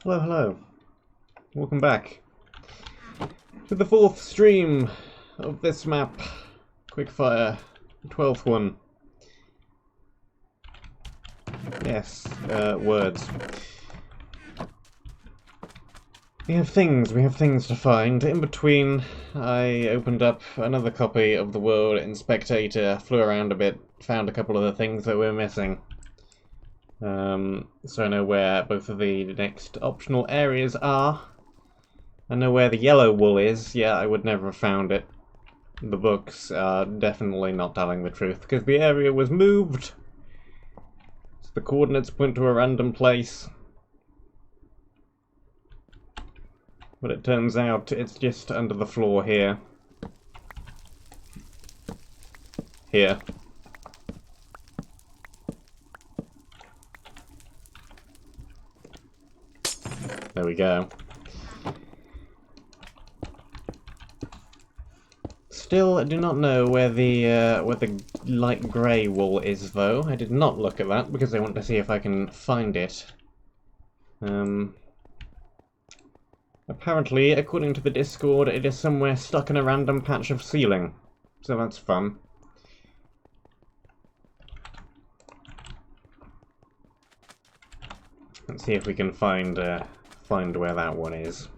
Hello, hello. Welcome back to the 4th stream of this map, Quickfire, the 12th one. Yes, words. We have things to find. In between, I opened up another copy of the world in Spectator, flew around a bit, found a couple of the things that we're missing. So I know where both of the next optional areas are. I know where the yellow wool is. Yeah, I would never have found it. The books are definitely not telling the truth, because the area was moved. So the coordinates point to a random place. But it turns out it's just under the floor here. Here. There we go. Still, I do not know where the light grey wool is, though. I did not look at that because I want to see if I can find it. Apparently, according to the Discord, it is somewhere stuck in a random patch of ceiling. So that's fun. Let's see if we can find where that one is.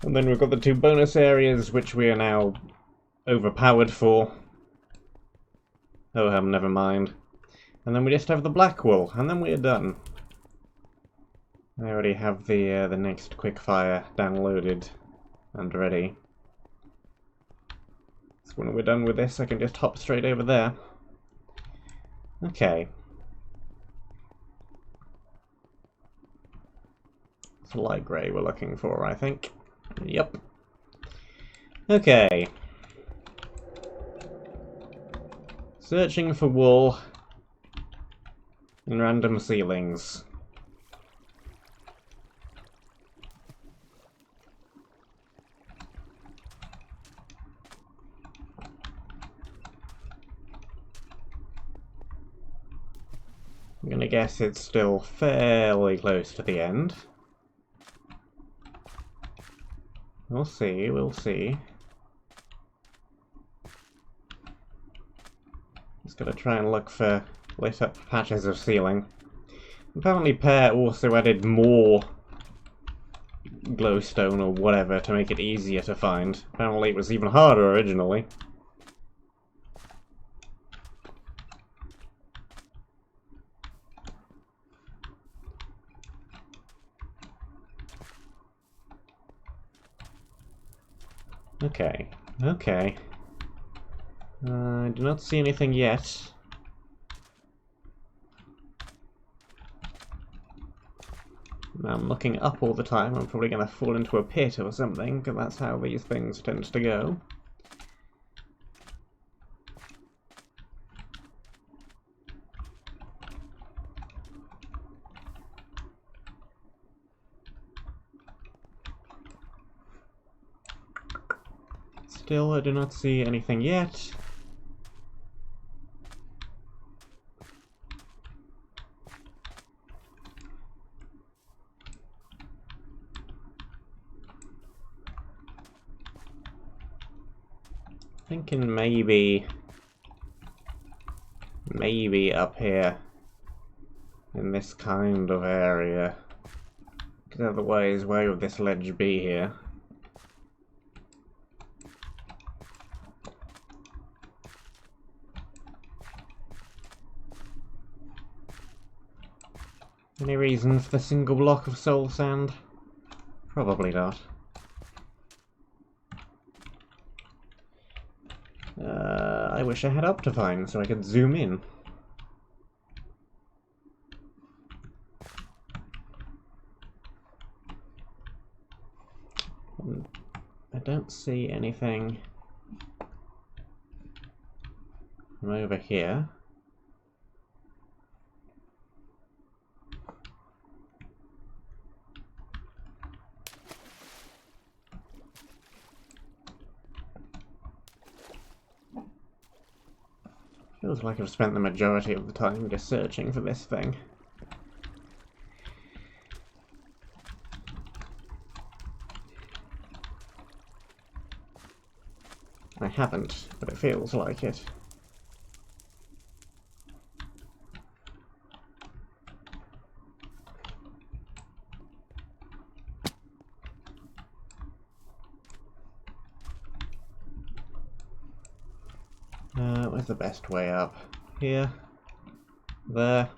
And then we've got the 2 bonus areas, which we are now overpowered for. Oh, never mind. And then we just have the black wool, and then we're done. I already have the next Quickfire downloaded and ready. So when we're done with this, I can just hop straight over there. Okay. It's light grey we're looking for, I think. Yep. Okay. Searching for wool in random ceilings. I'm gonna guess it's still fairly close to the end. We'll see, we'll see. Just gotta try and look for lit up patches of ceiling. Apparently Pear also added more glowstone or whatever to make it easier to find. Apparently it was even harder originally. Okay, okay. I do not see anything yet. I'm looking up all the time. I'm probably going to fall into a pit or something, because that's how these things tend to go. Still, I do not see anything yet. Thinking maybe up here in this kind of area, because otherwise where would this ledge be here? Any reason for the single block of soul sand? Probably not. I wish I had Optifine so I could zoom in. I don't see anything from over here. Feels like I've spent the majority of the time just searching for this thing. I haven't, but it feels like it. Where's the best way up? Here? There?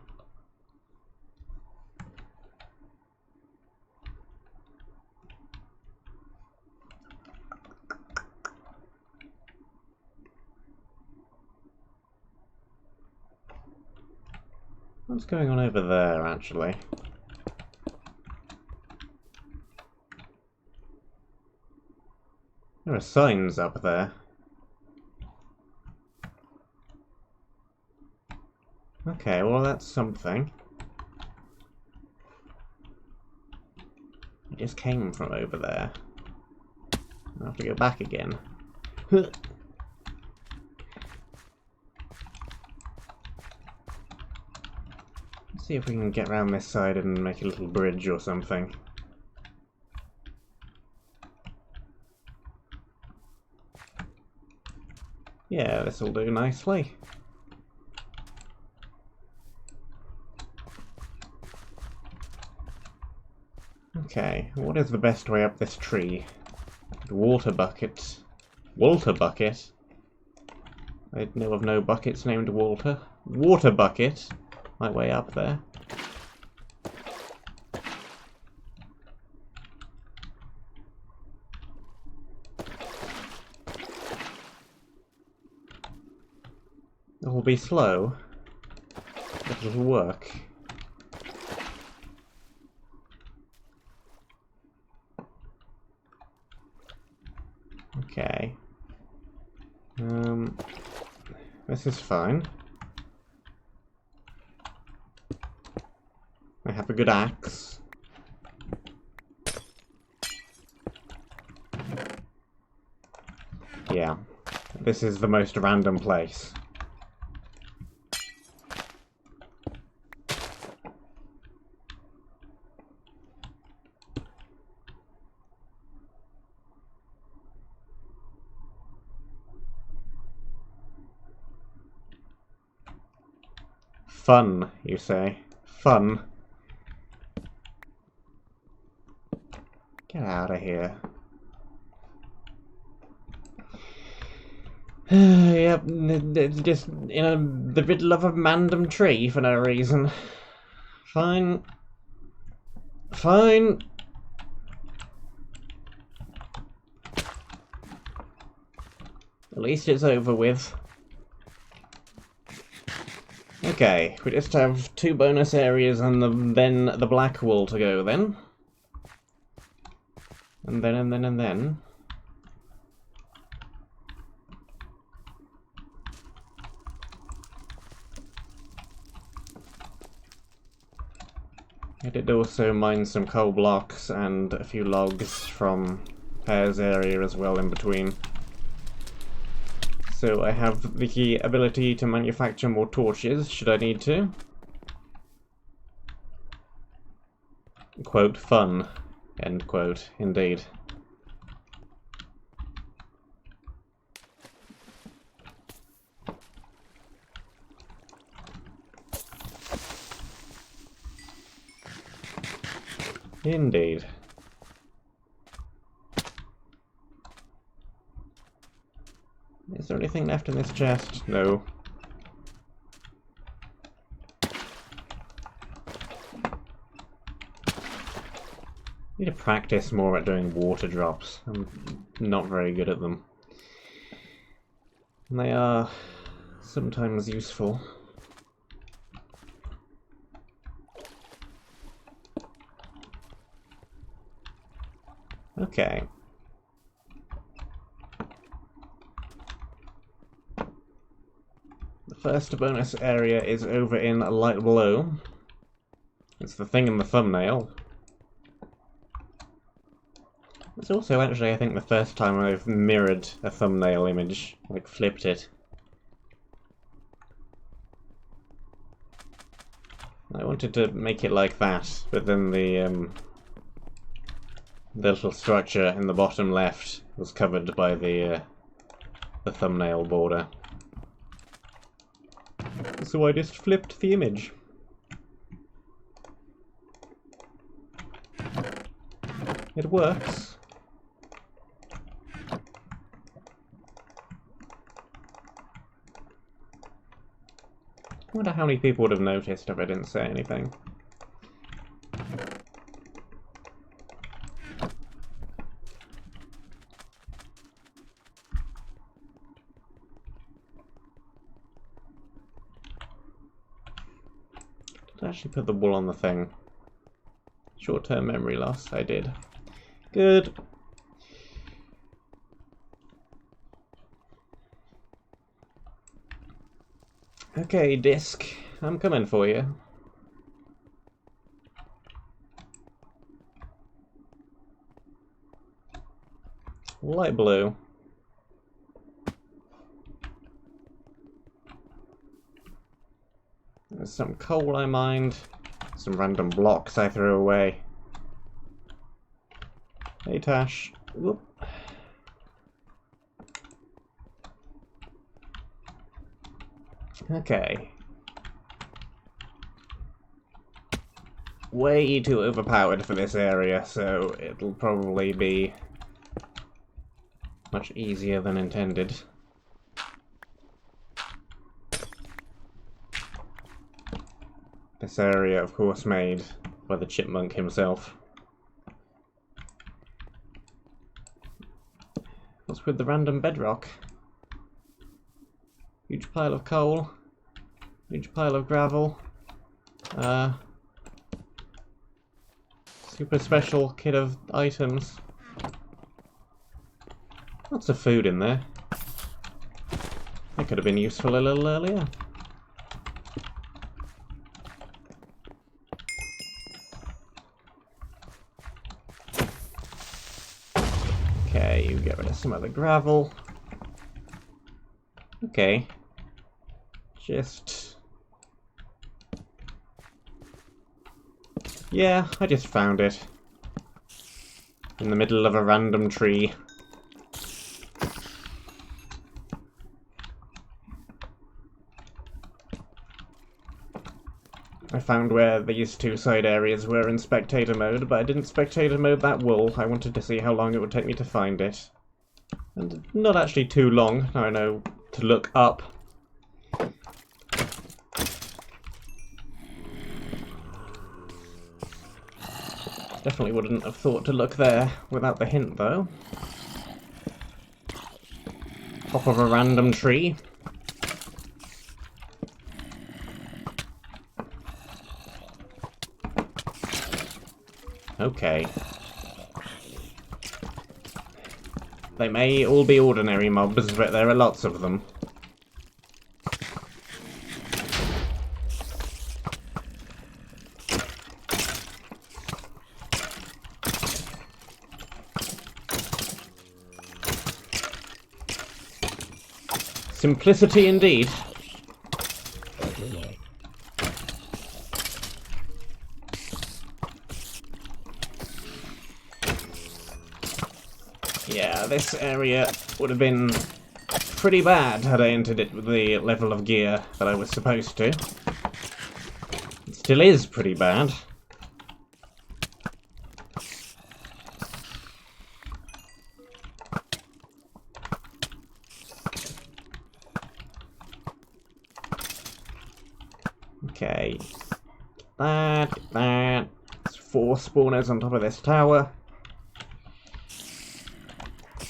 What's going on over there, actually? There are signs up there. Okay, well that's something. It just came from over there. I'll have to go back again. Let's see if we can get around this side and make a little bridge or something. Yeah, this'll do nicely. Okay, what is the best way up this tree? The water bucket. Walter bucket? I know of no buckets named Walter. Water bucket? My way up there. It will be slow, but it'll work. Okay. This is fine. I have a good axe. Yeah. This is the most random place. Fun, you say? Fun? Get out of here. Yep, it's just in the middle of a random tree for no reason. Fine. Fine. At least it's over with. Okay, we just have 2 bonus areas and then the black wool to go then. And then. I did also mine some coal blocks and a few logs from Pear's area as well in between. So I have the ability to manufacture more torches, should I need to. Quote, fun. End quote, indeed. Indeed. Is there anything left in this chest? No. Need to practice more at doing water drops. I'm not very good at them. And they are sometimes useful. Okay. The first bonus area is over in light blue. It's the thing in the thumbnail. It's also actually, I think, the first time I've mirrored a thumbnail image, like flipped it. I wanted to make it like that, but then the little structure in the bottom left was covered by the the thumbnail border. So I just flipped the image. It works. I wonder how many people would have noticed if I didn't say anything. Did I actually put the wool on the thing? Short-term memory loss, I did. Good. Okay, disc, I'm coming for you. Light blue. There's some coal I mined, some random blocks I threw away. Hey Tash. Whoop. Okay. Way too overpowered for this area, so it'll probably be much easier than intended. This area, of course, made by the chipmunk himself. What's with the random bedrock? Huge pile of coal. Huge pile of gravel. Super special kit of items. Lots of food in there. That could have been useful a little earlier. Okay, you get rid of some of the gravel. Okay. Yeah, I just found it. In the middle of a random tree. I found where these two side areas were in spectator mode, but I didn't spectator mode that wool. I wanted to see how long it would take me to find it. And not actually too long, I know to look up. Definitely wouldn't have thought to look there without the hint, though. Top of a random tree. Okay. They may all be ordinary mobs, but there are lots of them. Simplicity indeed. Yeah, this area would have been pretty bad had I entered it with the level of gear that I was supposed to. It still is pretty bad. Okay. That. There's 4 spawners on top of this tower.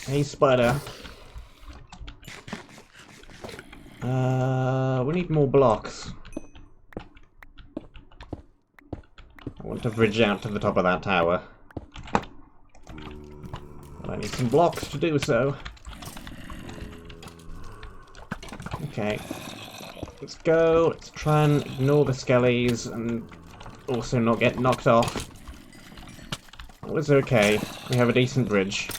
Hey, spider. We need more blocks. I want to bridge out to the top of that tower. But I need some blocks to do so. Okay. Let's go. Let's try and ignore the skellies and also not get knocked off. It was okay. We have a decent bridge.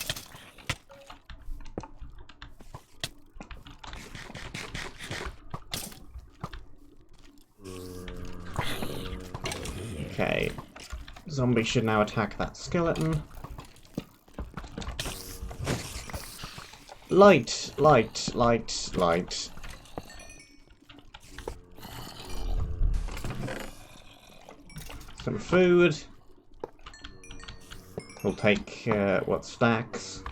Okay. Zombie should now attack that skeleton. Light light, light, light. Some food. We'll take, what, stacks.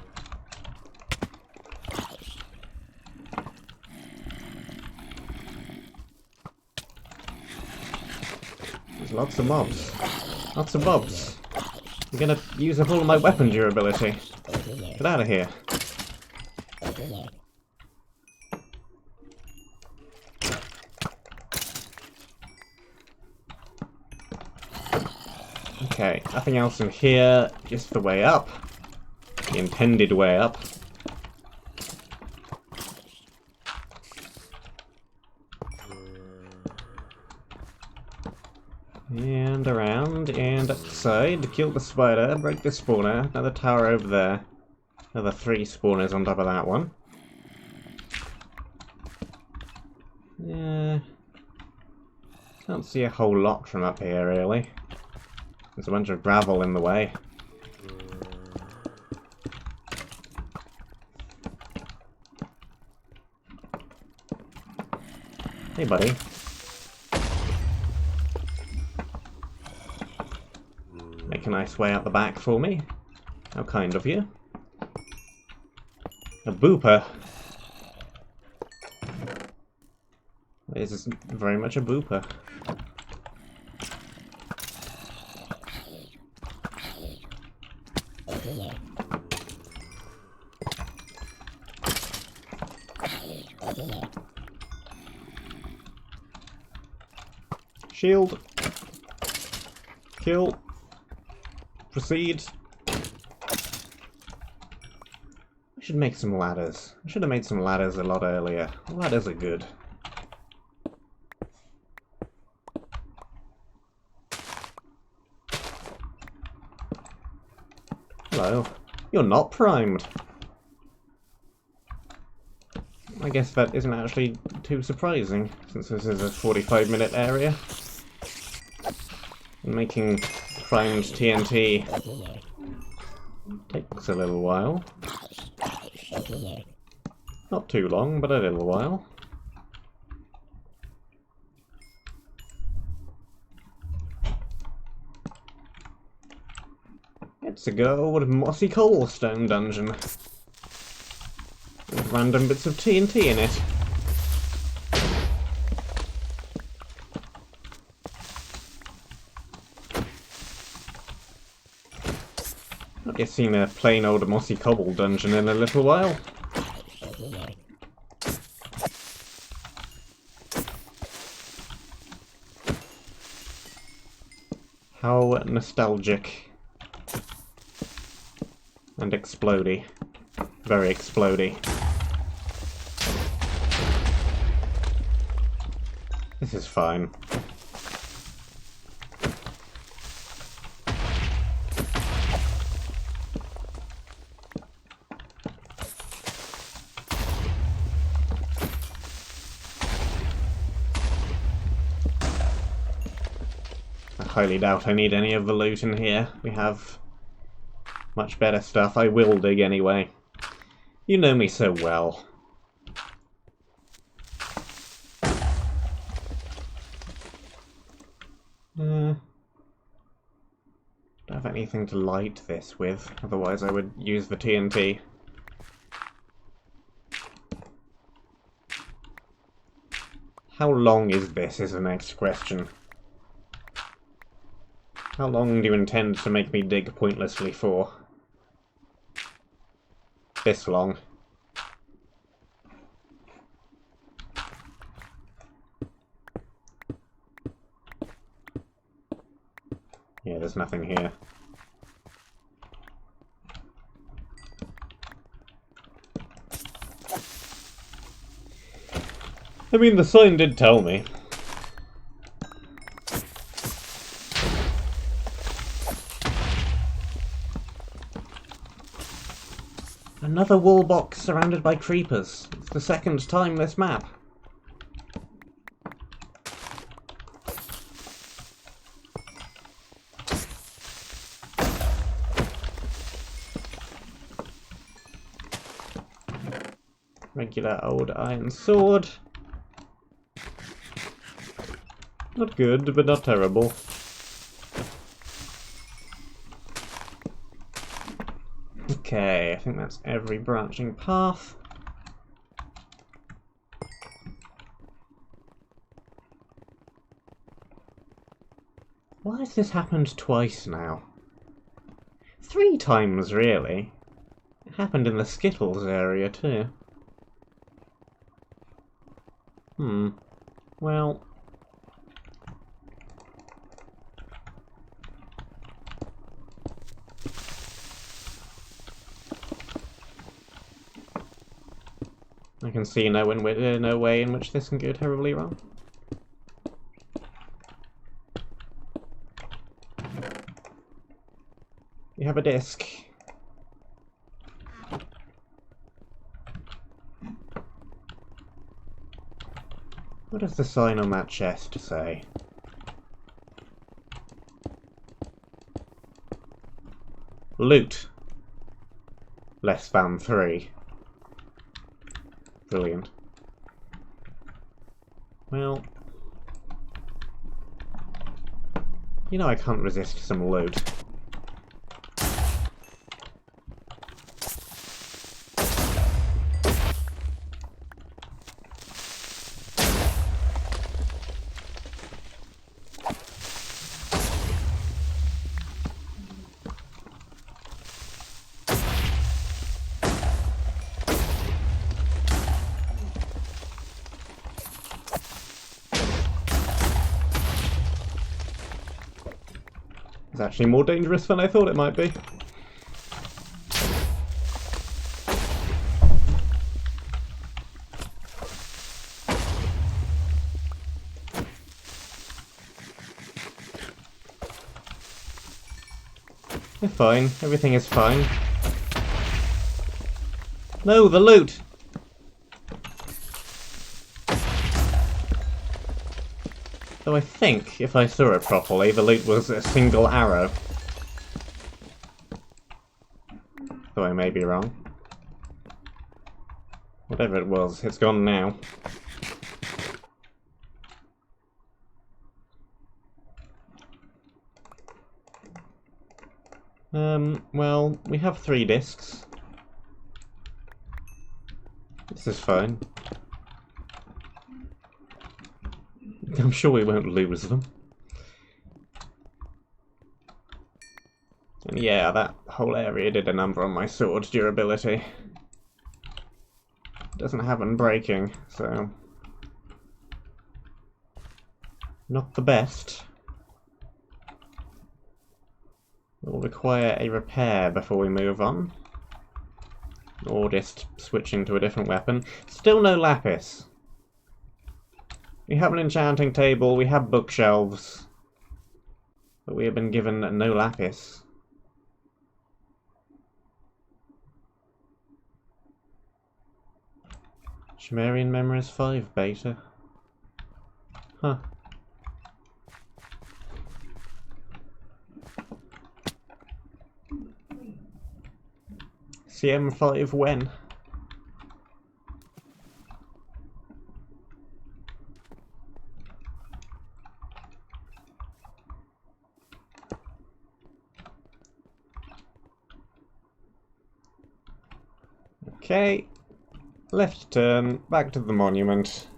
There's lots of mobs. Lots of mobs. I'm gonna use up all of my weapon durability. Get out of here. Okay, nothing else in here, just the way up. The intended way up. And around, and up the side, kill the spider, break the spawner, another tower over there. Another 3 spawners on top of that one. Yeah. Can't see a whole lot from up here, really. There's a bunch of gravel in the way. Hey, buddy. Make a nice way out the back for me. How kind of you. A booper. This is very much a booper. Shield. Kill. Proceed. I should make some ladders. I should have made some ladders a lot earlier. Ladders are good. Hello. You're not primed. I guess that isn't actually too surprising, since this is a 45-minute area. And making primed TNT takes a little while. Not too long, but a little while. It's a good old mossy cobblestone dungeon. With random bits of TNT in it. Not yet seen a plain old mossy cobble dungeon in a little while. How nostalgic. And explodey. Very explodey. This is fine. I highly doubt I need any of the loot in here. We have much better stuff. I will dig anyway. You know me so well. Don't have anything to light this with, otherwise I would use the TNT. How long is this is the next question. How long do you intend to make me dig pointlessly for? This long. Yeah, there's nothing here. I mean, the sign did tell me. Another wall box surrounded by creepers. It's the second time this map. Regular old iron sword. Not good, but not terrible. Okay, I think that's every branching path. Why has this happened twice now? 3 times, really. It happened in the Skittles area, too. Well... I can see no way in which this can go terribly wrong. We have a disc. What does the sign on that chest say? Loot. Less than 3. Brilliant. Well... You know I can't resist some loot. It's actually more dangerous than I thought it might be. They're fine. Everything is fine. No, the loot! Though I think, if I saw it properly, the loot was a single arrow. Though I may be wrong. Whatever it was, it's gone now. Well, we have 3 discs. This is fine. I'm sure we won't lose them. And yeah, that whole area did a number on my sword's durability. It doesn't have unbreaking, so... not the best. It will require a repair before we move on. Or just switching to a different weapon. Still no lapis. We have an enchanting table, we have bookshelves, but we have been given no lapis. Sumerian Memories 5 beta. Huh. CM5 when? Okay, left turn, back to the monument.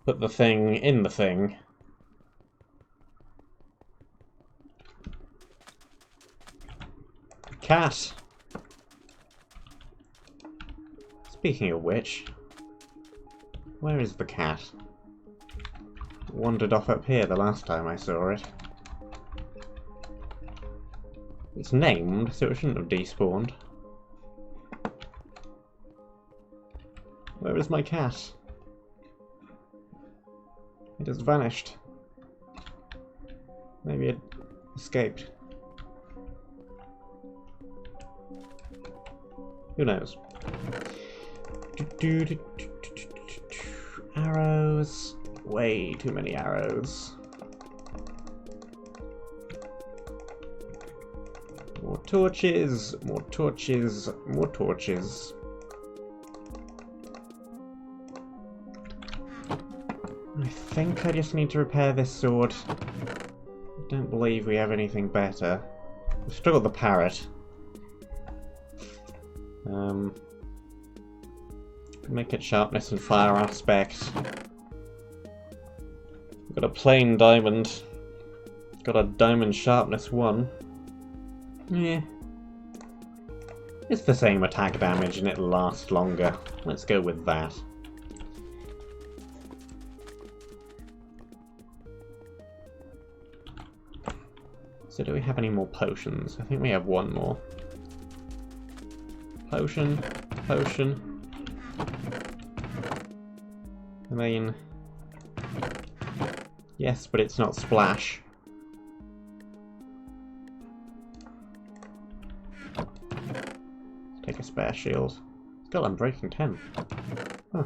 Put the thing in the thing. Cat! Speaking of which, where is the cat? It wandered off up here the last time I saw it. It's named, so it shouldn't have despawned. Where is my cat? It has vanished. Maybe it escaped. Who knows? Arrows. Way too many arrows. More torches, more torches, more torches. I think I just need to repair this sword. I don't believe we have anything better. We've still got the parrot. Make it sharpness and fire aspect. Got a plain diamond. Got a diamond sharpness 1. Yeah. It's the same attack damage and it'll last longer. Let's go with that. So do we have any more potions? I think we have one more. Potion. Potion. I mean... Yes, but it's not splash. Let's take a spare shield. Still Unbreaking 10. Huh.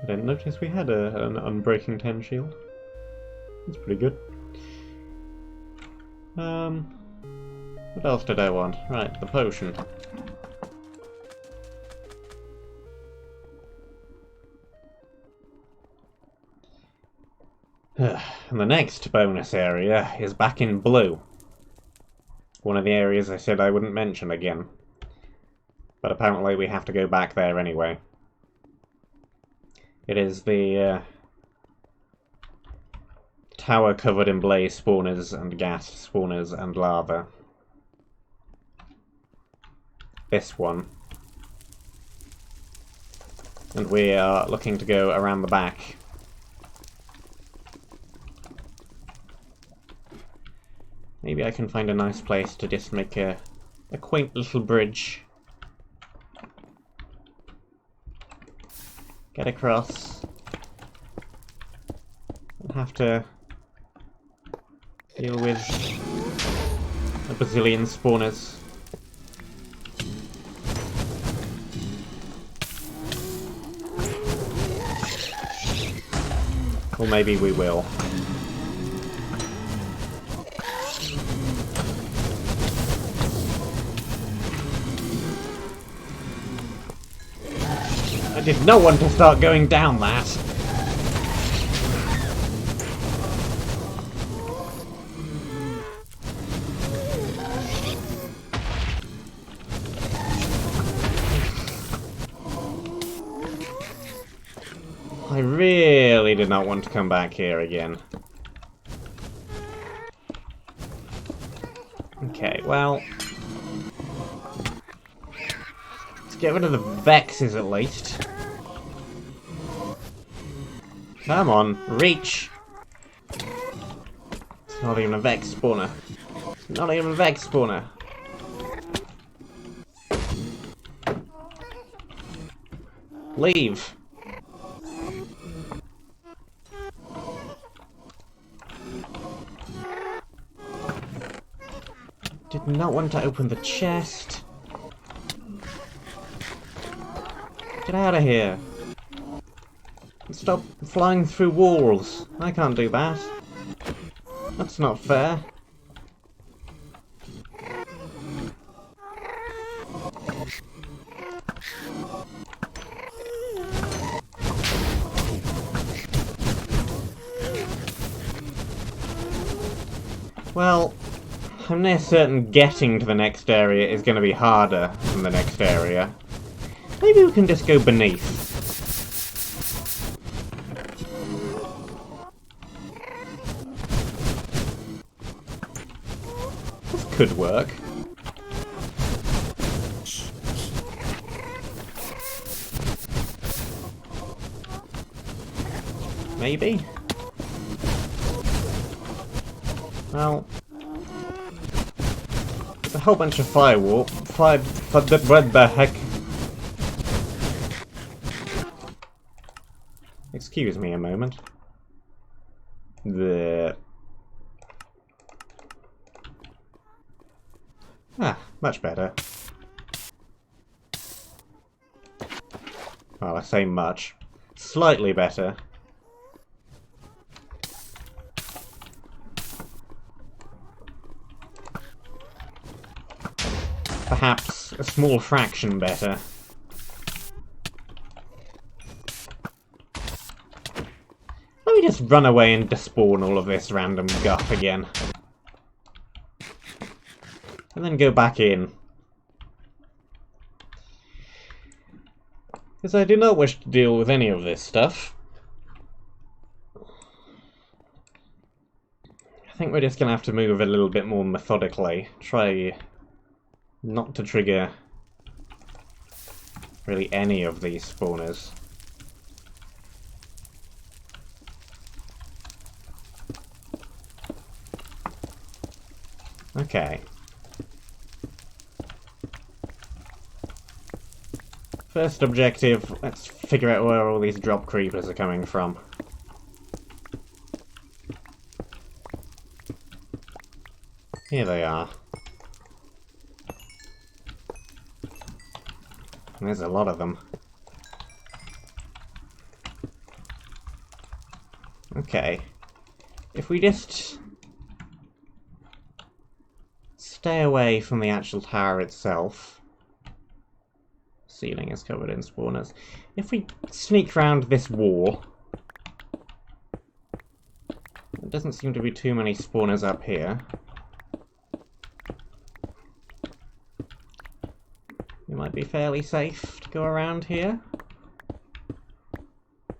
I didn't notice we had an Unbreaking 10 shield. That's pretty good. What else did I want? Right, the potion. And the next bonus area is back in blue. One of the areas I said I wouldn't mention again. But apparently we have to go back there anyway. It is the tower covered in blaze spawners and gas spawners and lava. This one. And we are looking to go around the back. Maybe I can find a nice place to just make a quaint little bridge. Get across. And have to deal with a bazillion spawners. Or maybe we will. I did not want to start going down that. I really did not want to come back here again. Okay, well... let's get rid of the Vexes at least. Come on, reach! It's not even a Vex spawner. It's not even a Vex spawner. Leave! Did not want to open the chest. Get out of here. Stop flying through walls. I can't do that. That's not fair. Well, I'm near certain getting to the next area is going to be harder than the next area. Maybe we can just go beneath. This could work. Maybe? Well... a whole bunch of firewall. What the heck? Excuse me a moment. Much better. Well, I say much. Slightly better. Perhaps a small fraction better. we just run away and despawn all of this random guff again? And then go back in. Because I do not wish to deal with any of this stuff. I think we're just going to have to move a little bit more methodically. Try not to trigger really any of these spawners. Okay. First objective, let's figure out where all these drop creepers are coming from. Here they are. And there's a lot of them. Okay. If we just stay away from the actual tower itself. Ceiling is covered in spawners. If we sneak around this wall, there doesn't seem to be too many spawners up here. It might be fairly safe to go around here.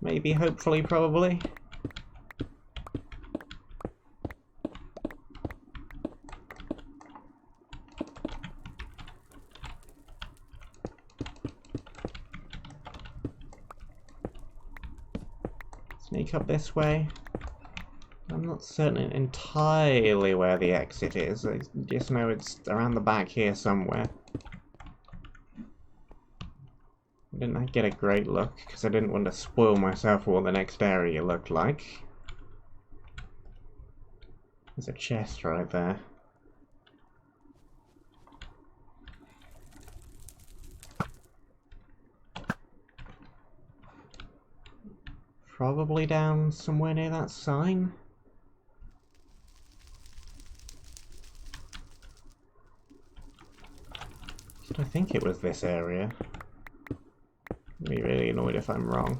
Maybe, hopefully, probably. Sneak up this way. I'm not certain entirely where the exit is. I just know it's around the back here somewhere. I didn't get a great look because I didn't want to spoil myself what the next area looked like. There's a chest right there. Probably down somewhere near that sign. I think it was this area. I'd be really annoyed if I'm wrong.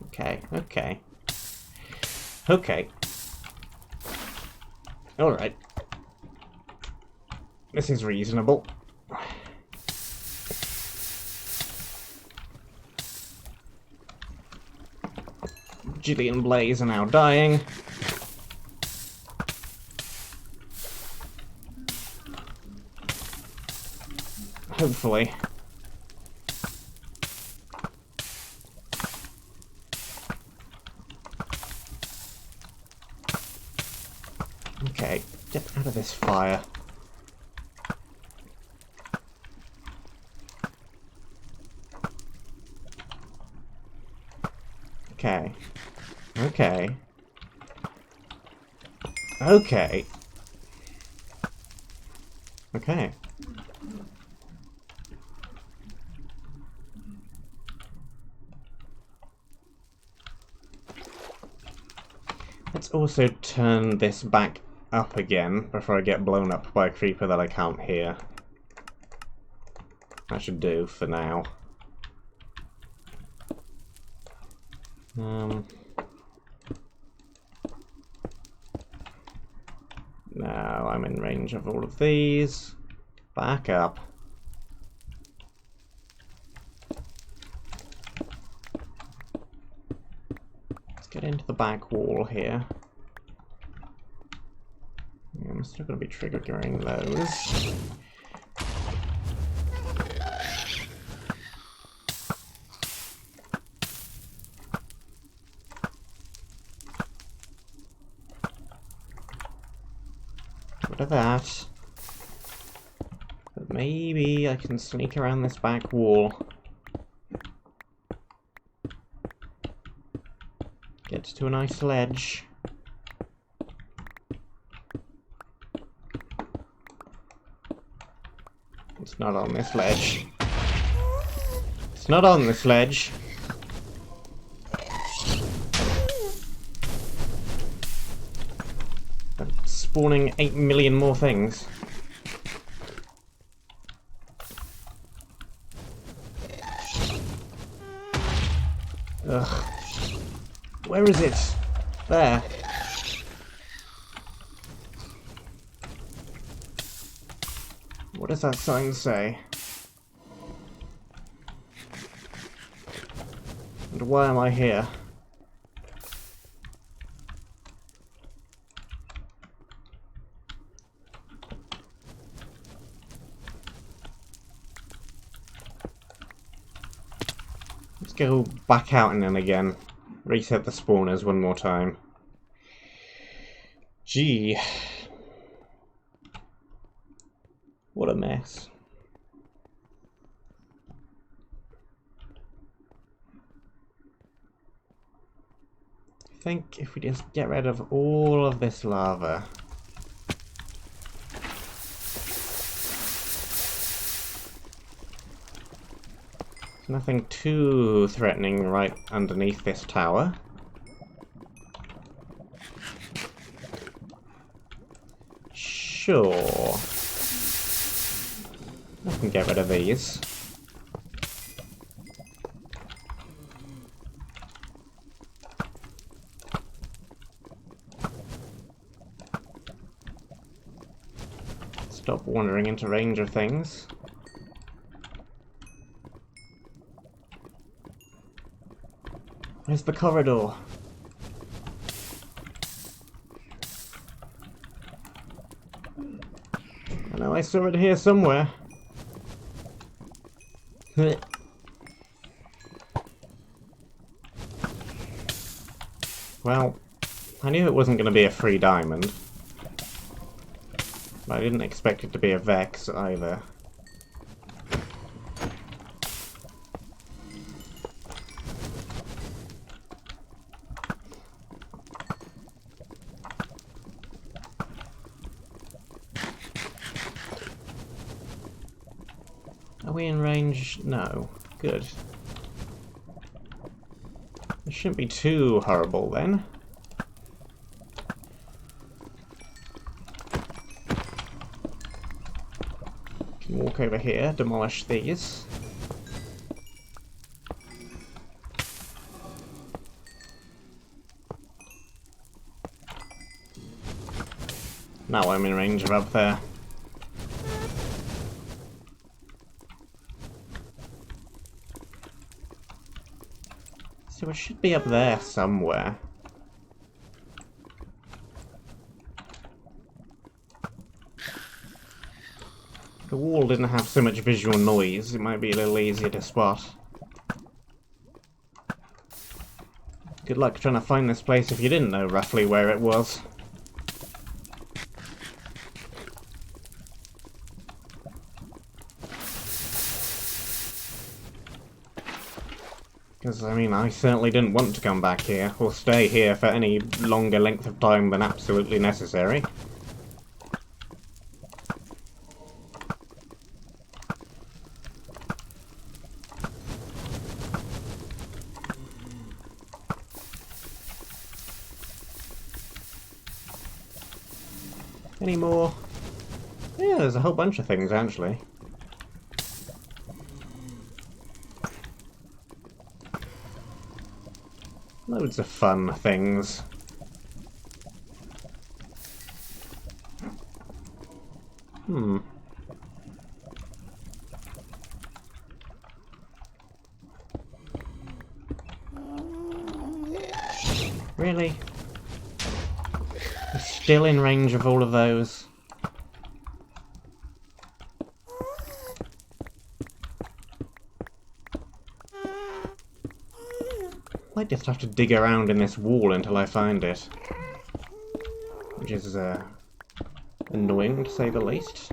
Okay. Okay. Alright. This is reasonable. Gilly and Blaze are now dying. Hopefully. Okay, get out of this fire. Okay. Okay. Okay. Okay. Let's also turn this back up again before I get blown up by a creeper that I can't hear. That should do for now. Now I'm in range of all of these. Back up. Let's get into the back wall here. I'm still going to be triggering those. Rid of that. But maybe I can sneak around this back wall. Get to a nice ledge. It's not on this ledge. It's not on this ledge. spawning 8 million more things. Ugh. Where is it? There. What does that sign say? And why am I here? Let's go back out and then again. Reset the spawners one more time. Gee. What a mess. I think if we just get rid of all of this lava. There's nothing too threatening right underneath this tower. Sure. I can get rid of these. Stop wandering into range of things. Where's the corridor? I know I saw it here somewhere. Well, I knew it wasn't going to be a free diamond. But I didn't expect it to be a Vex either. Are we in range? No. Good. It shouldn't be too horrible then. Can walk over here, demolish these. Now I'm in range of up there. So it should be up there somewhere. The wall didn't have so much visual noise, it might be a little easier to spot. Good luck trying to find this place if you didn't know roughly where it was. Because, I mean, I certainly didn't want to come back here, or stay here for any longer length of time than absolutely necessary. Any more? Yeah, there's a whole bunch of things, actually. Loads of fun things. Really? We're still in range of all of those. Might just have to dig around in this wall until I find it. Which is, annoying to say the least.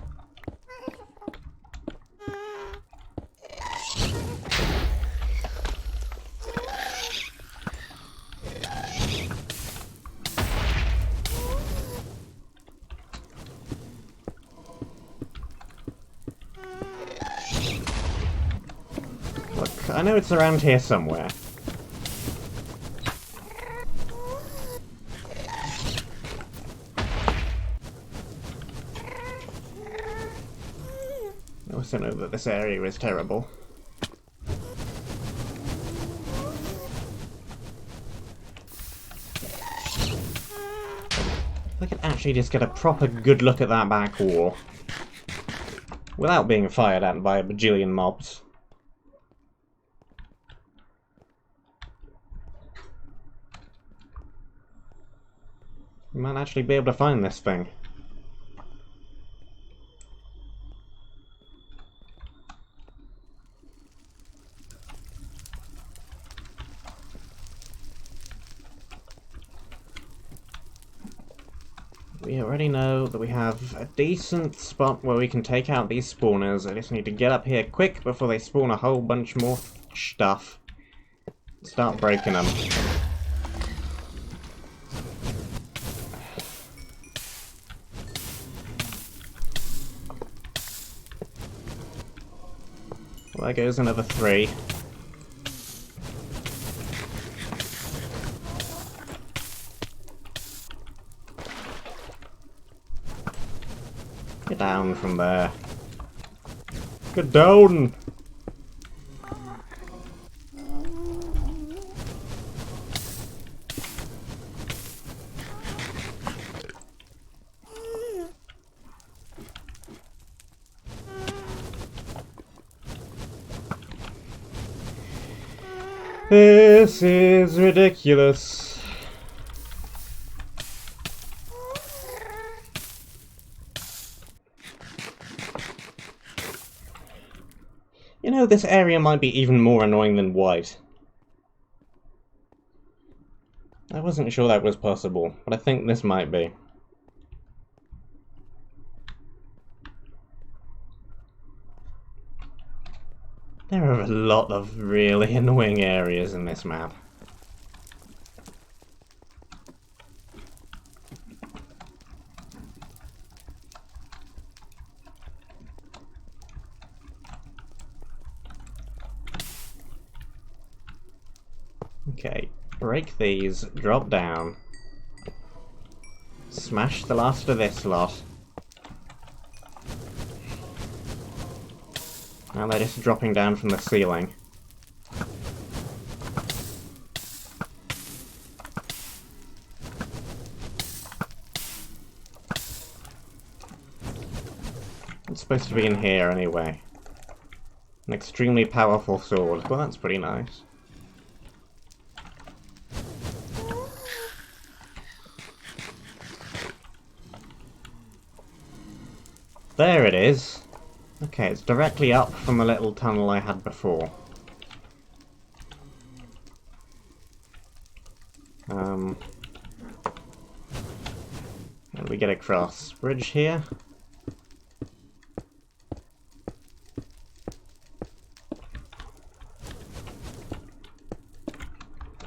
Look, I know it's around here somewhere. So know that this area is terrible. If I could actually just get a proper good look at that back wall without being fired at by a bajillion mobs. We might actually be able to find this thing. We already know that we have a decent spot where we can take out these spawners. I just need to get up here quick before they spawn a whole bunch more stuff. Start breaking them. Well, there goes another 3. Get down from there. Get down! This is ridiculous. You know, this area might be even more annoying than white. I wasn't sure that was possible, but I think this might be. There are a lot of really annoying areas in this map. Okay, break these, drop down, smash the last of this lot. Now they're just dropping down from the ceiling. It's supposed to be in here anyway. An extremely powerful sword. Well, that's pretty nice. There it is. Okay, it's directly up from the little tunnel I had before. How do we get across? Bridge here?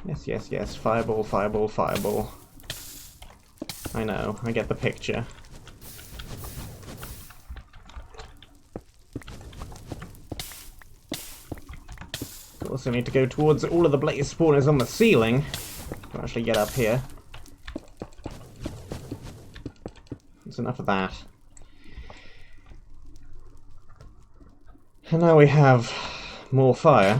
Yes, yes, yes. Fireball, fireball, fireball. I know, I get the picture. Also need to go towards all of the blaze spawners on the ceiling to actually get up here. That's enough of that. And now we have more fire.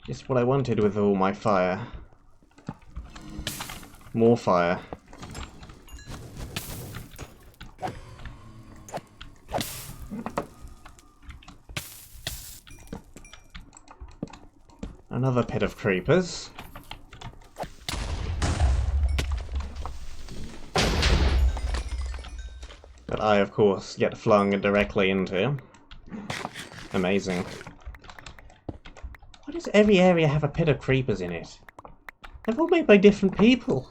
Just what I wanted with all my fire. More fire. Another pit of creepers. That I, of course, get flung directly into. Amazing. Why does every area have a pit of creepers in it? They're all made by different people.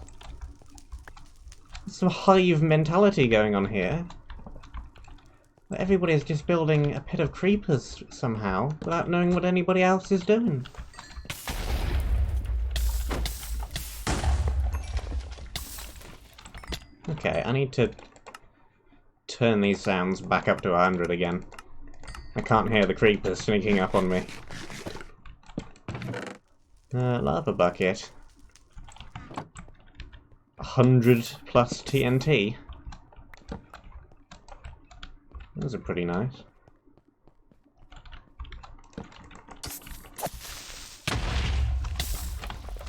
There's some hive mentality going on here. Everybody is just building a pit of creepers somehow, without knowing what anybody else is doing. Okay, I need to turn these sounds back up to 100 again. I can't hear the creepers sneaking up on me. Lava bucket. 100 plus TNT. Those are pretty nice.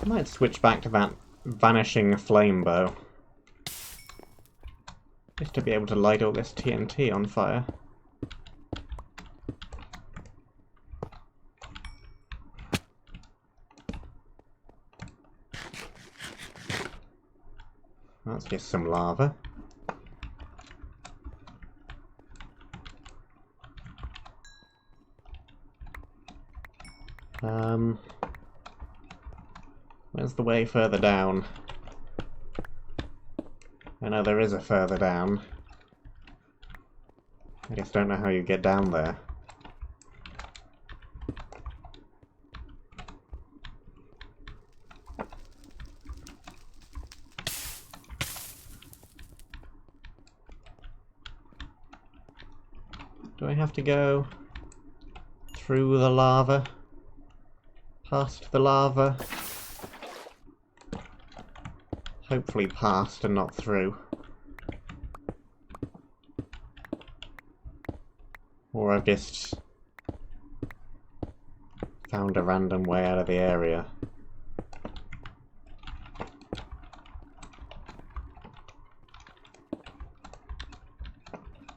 I might switch back to that vanishing flame bow. Just to be able to light all this TNT on fire. That's just some lava. Where's the way further down? I know there is a further down. I just don't know how you get down there. Do I have to go through the lava? Past the lava? Hopefully past and not through. Or I've just found a random way out of the area.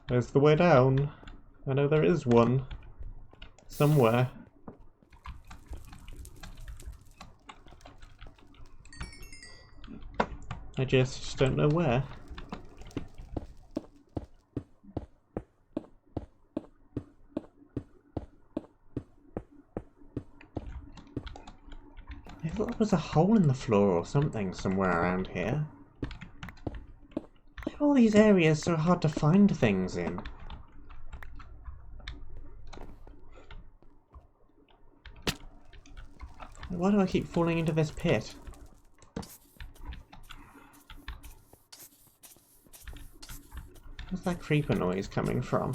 There's the way down. I know there is one. Somewhere. I just don't know where. I thought there was a hole in the floor or something somewhere around here. Why are all these areas so hard to find things in? Why do I keep falling into this pit? Where's that creeper noise coming from?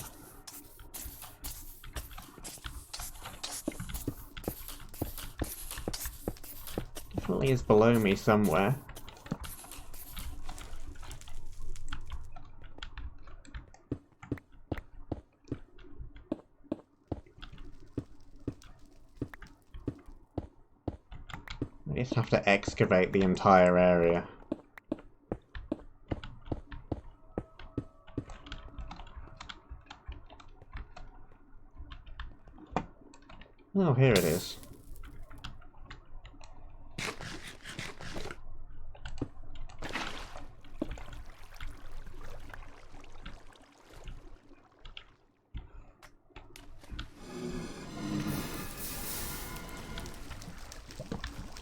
Definitely is below me somewhere. I just have to excavate the entire area. Oh, here it is.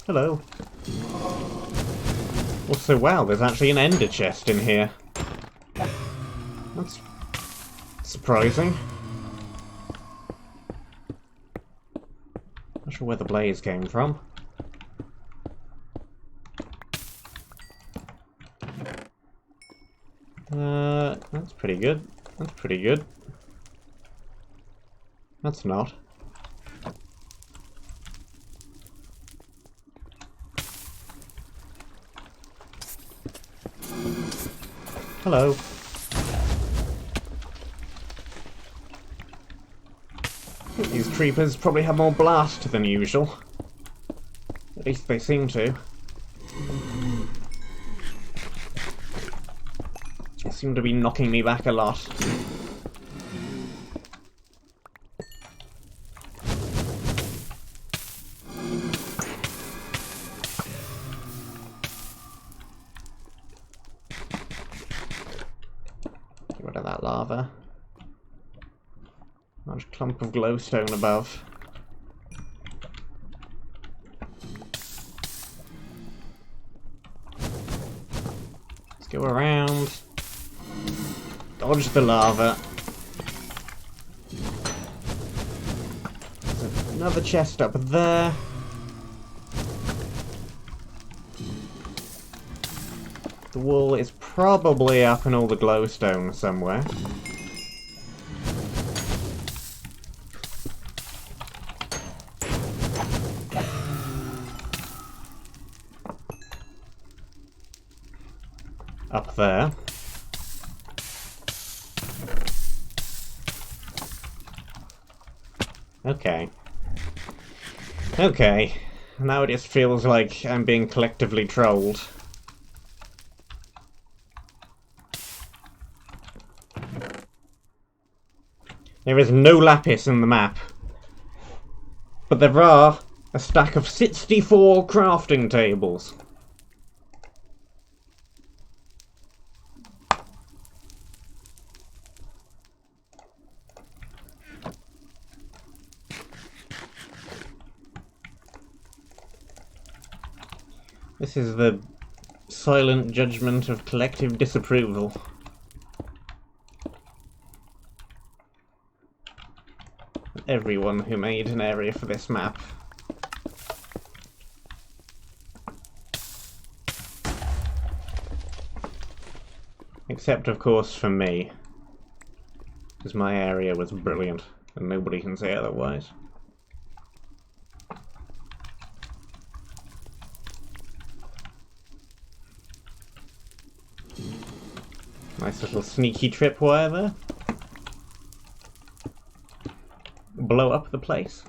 Hello. Also, wow, there's actually an ender chest in here. That's surprising. Not sure where the blaze came from. That's pretty good. That's pretty good. That's not. Hello. I think these creepers probably have more blast than usual. At least they seem to. They seem to be knocking me back a lot. Get rid of that lava. Large clump of glowstone above. Let's go around. Dodge the lava. There's another chest up there. The wall is probably up in all the glowstone somewhere. Up there. Okay. Okay. Now it just feels like I'm being collectively trolled. There is no lapis in the map. But there are a stack of 64 crafting tables. This is the silent judgment of collective disapproval. Everyone who made an area for this map. Except, of course, for me. Because my area was brilliant, and nobody can say otherwise. Nice little sneaky tripwire there. Blow up the place.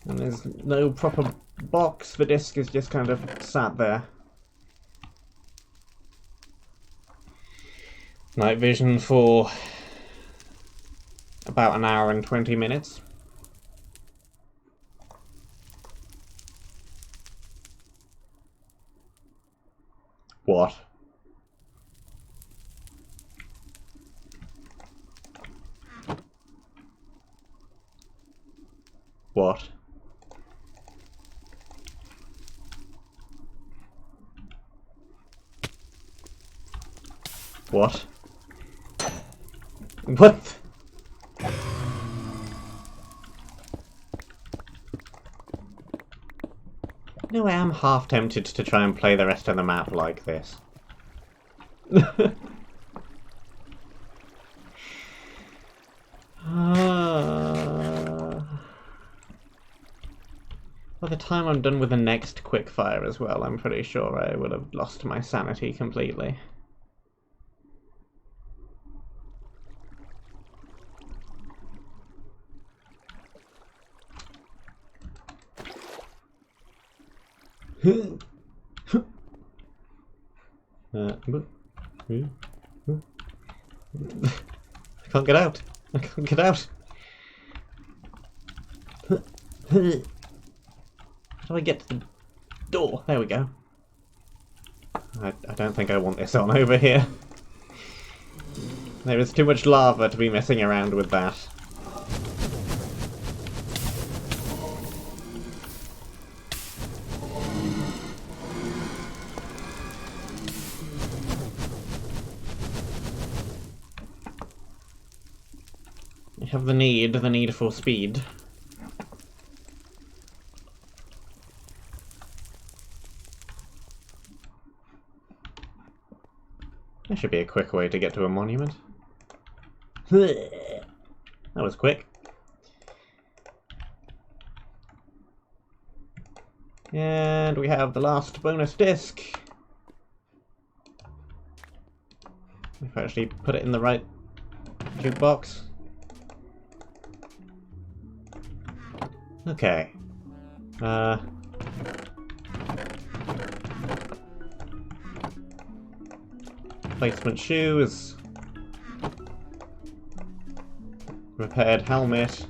And there's no proper box, the disc is just kind of sat there. Night vision for about an hour and 20 minutes. What? What? What? What? No, I am half tempted to try and play the rest of the map like this. By the time I'm done with the next Quickfire as well, I'm pretty sure I would have lost my sanity completely. I can't get out. I can't get out. How do I get to the door? There we go. I don't think I want this on over here. There is too much lava to be messing around with that. I have the need for speed. There should be a quick way to get to a monument. That was quick. And we have the last bonus disc. If I actually put it in the right jukebox. Okay. Placement shoes. Repaired helmet.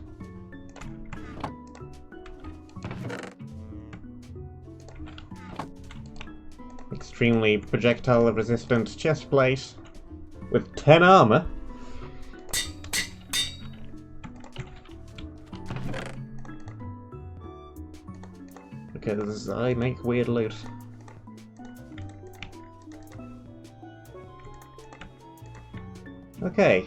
Extremely projectile resistant chest plate. With 10 armor. Because I make weird loot. Okay.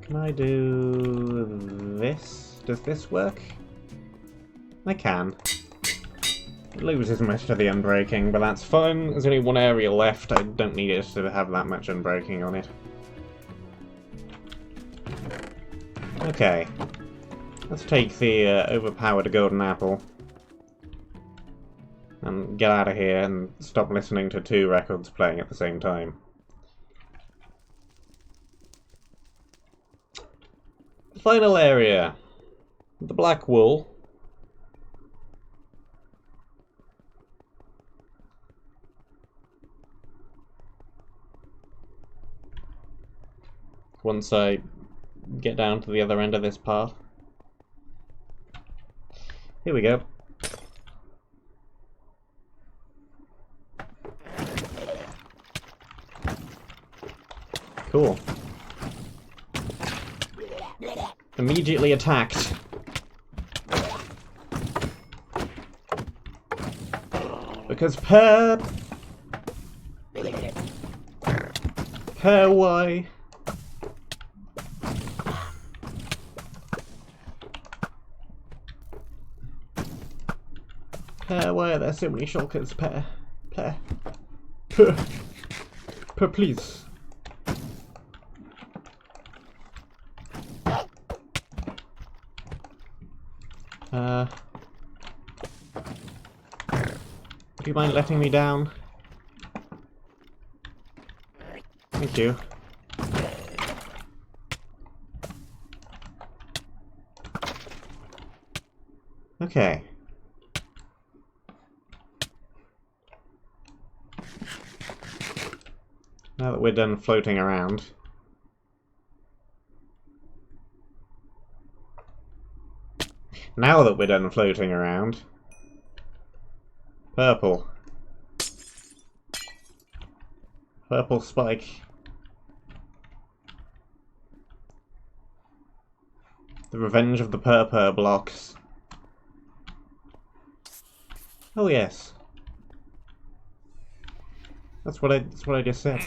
Can I do this? Does this work? I can. It loses most of the unbreaking, but that's fine. There's only one area left. I don't need it to have that much unbreaking on it. Okay. Let's take the overpowered golden apple. And get out of here and stop listening to 2 records playing at the same time. Final area. The black wool. Once I get down to the other end of this path. Here we go. Cool. Immediately attacked. Because per why? Why are there so many shulkers? Per, please. Do you mind letting me down? Thank you. Okay. Now that we're done floating around. Purple. Purple spike. The revenge of the purple blocks. Oh yes. That's what I just said.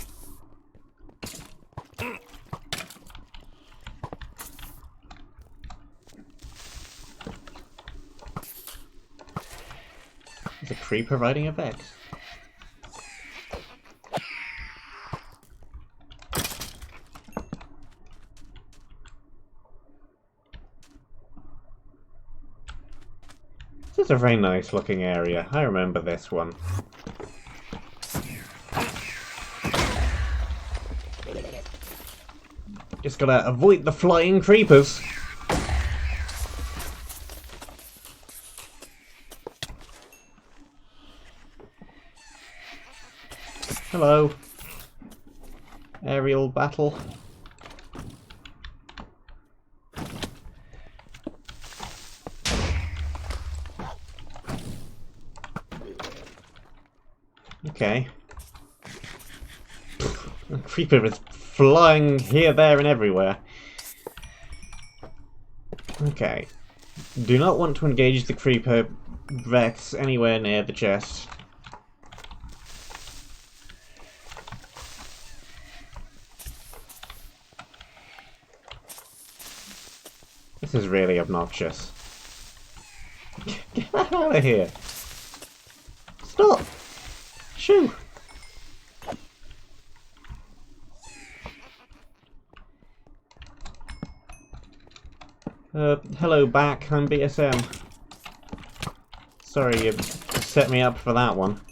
Is a tree providing effects? This is a very nice looking area. I remember this one. Just gotta avoid the flying creepers. Hello. Aerial battle. Okay. The creeper is flying here, there, and everywhere. Okay. Do not want to engage the creeper Rex anywhere near the chest. This is really obnoxious. Get out of here! Stop! Shoo! Hello back, I'm BSM. Sorry you set me up for that one.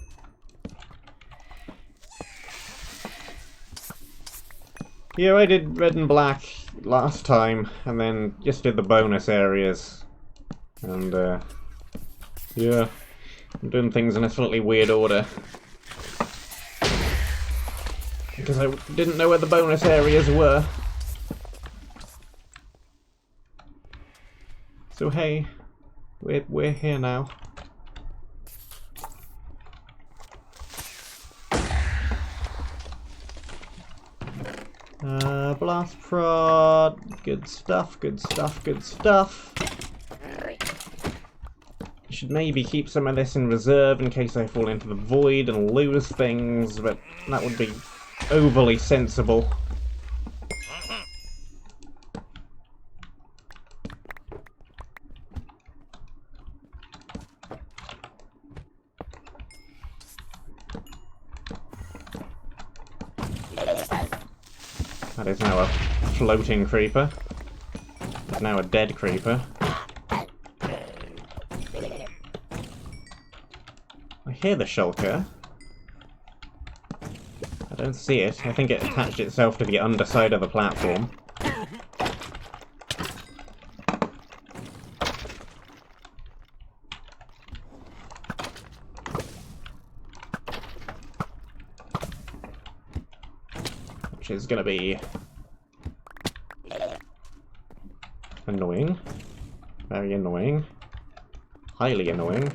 Yeah, I did red and black last time, and then just did the bonus areas. And, yeah, I'm doing things in a slightly weird order. Because I didn't know where the bonus areas were. So hey, we're here now. Blast prod, good stuff, good stuff, good stuff. I should maybe keep some of this in reserve in case I fall into the void and lose things, but that would be overly sensible. That is now a floating creeper. But now a dead creeper. I hear the shulker. I don't see it. I think it attached itself to the underside of the platform. Which is gonna be annoying. Very annoying. Highly annoying.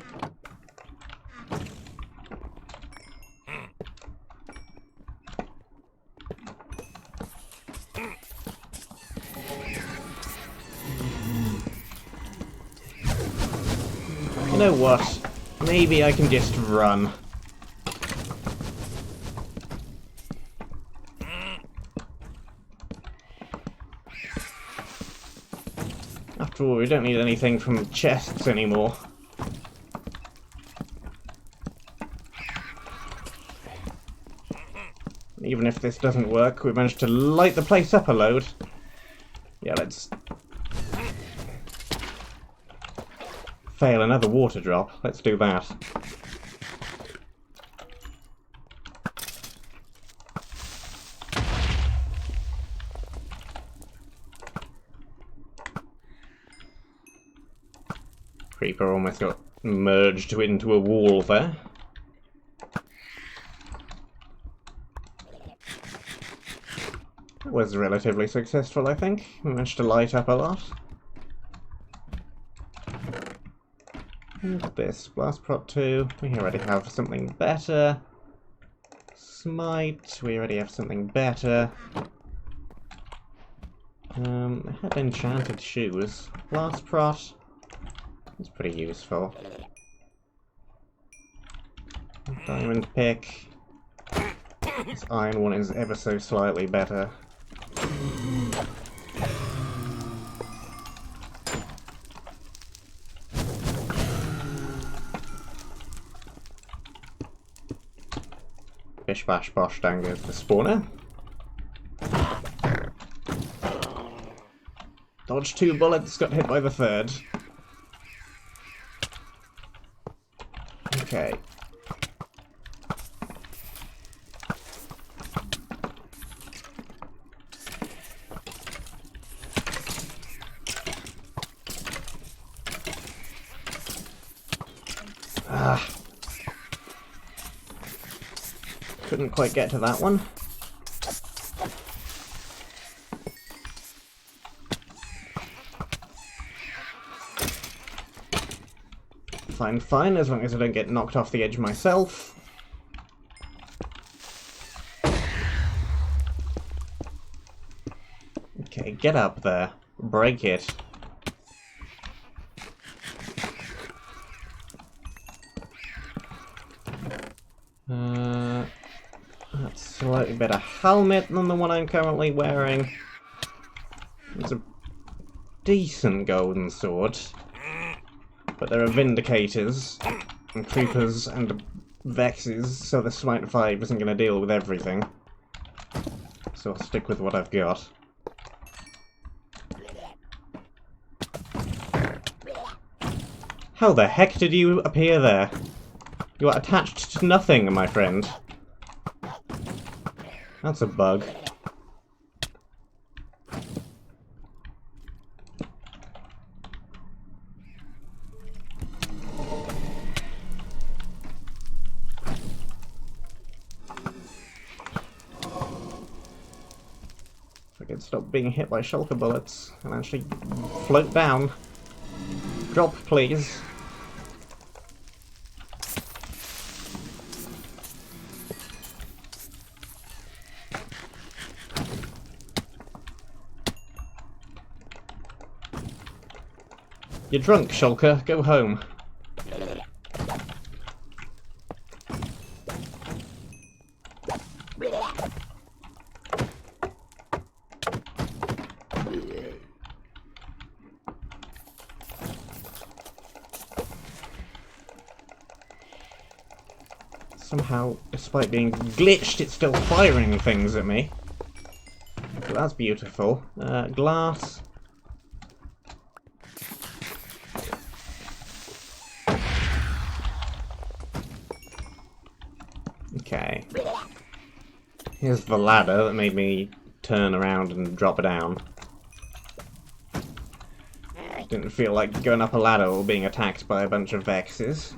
You know what? Maybe I can just run. After all, we don't need anything from chests anymore. Even if this doesn't work, we managed to light the place up a load. Yeah, let's fail another water drop. Let's do that. Creeper almost got merged into a wall there. That was relatively successful, I think. We managed to light up a lot. And this, Blast Prot 2, we already have something better. Smite, we already have something better. I had enchanted shoes. Blast Prot, it's pretty useful. Diamond pick. This iron one is ever so slightly better. Bish bash bosh, down goes the spawner. Dodged 2 bullets, got hit by the 3rd. Okay. Couldn't quite get to that one. Fine, fine, as long as I don't get knocked off the edge myself. Okay, get up there. Break it. That's a slightly better helmet than the one I'm currently wearing. It's a decent golden sword. But there are Vindicators, and Creepers, and Vexes, so the Smite 5 isn't going to deal with everything. So I'll stick with what I've got. How the heck did you appear there? You are attached to nothing, my friend. That's a bug. If I could stop being hit by shulker bullets and actually float down. Drop, please. You're drunk, shulker. Go home. Somehow, despite being glitched, it's still firing things at me. So that's beautiful. Glass. Okay. Here's the ladder that made me turn around and drop down. Didn't feel like going up a ladder or being attacked by a bunch of Vexes.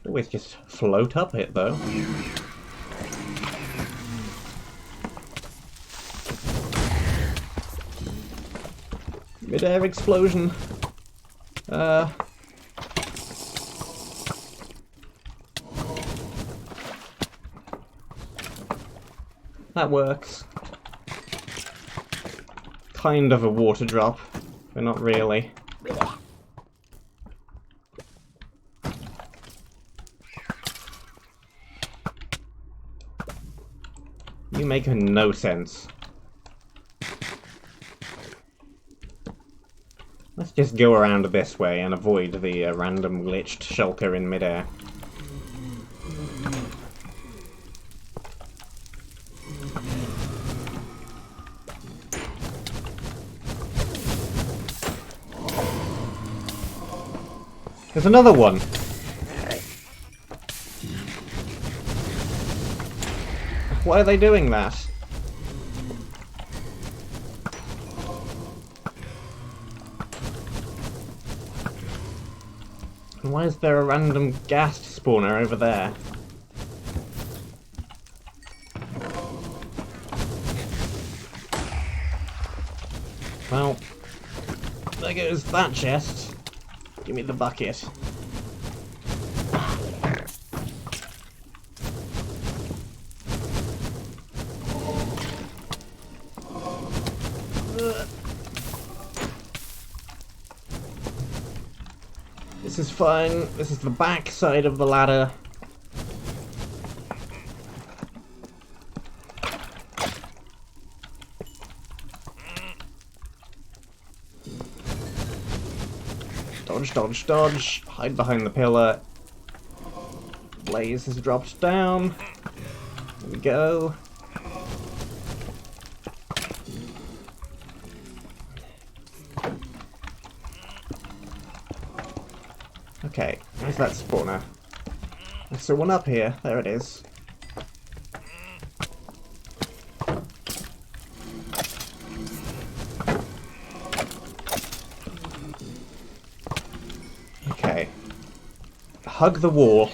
Always just float up it, though. Mid-air explosion. That works. Kind of a water drop, but not really. You make no sense. Let's just go around this way and avoid the random glitched shulker in midair. There's another one! Why are they doing that? And why is there a random ghast spawner over there? Well, there goes that chest. Give me the bucket. This is fine. This is the back side of the ladder. Dodge, dodge, dodge. Hide behind the pillar. Blaze has dropped down. There we go. Okay, where's that spawner? There's still one up here. There it is. Okay. Hug the wall.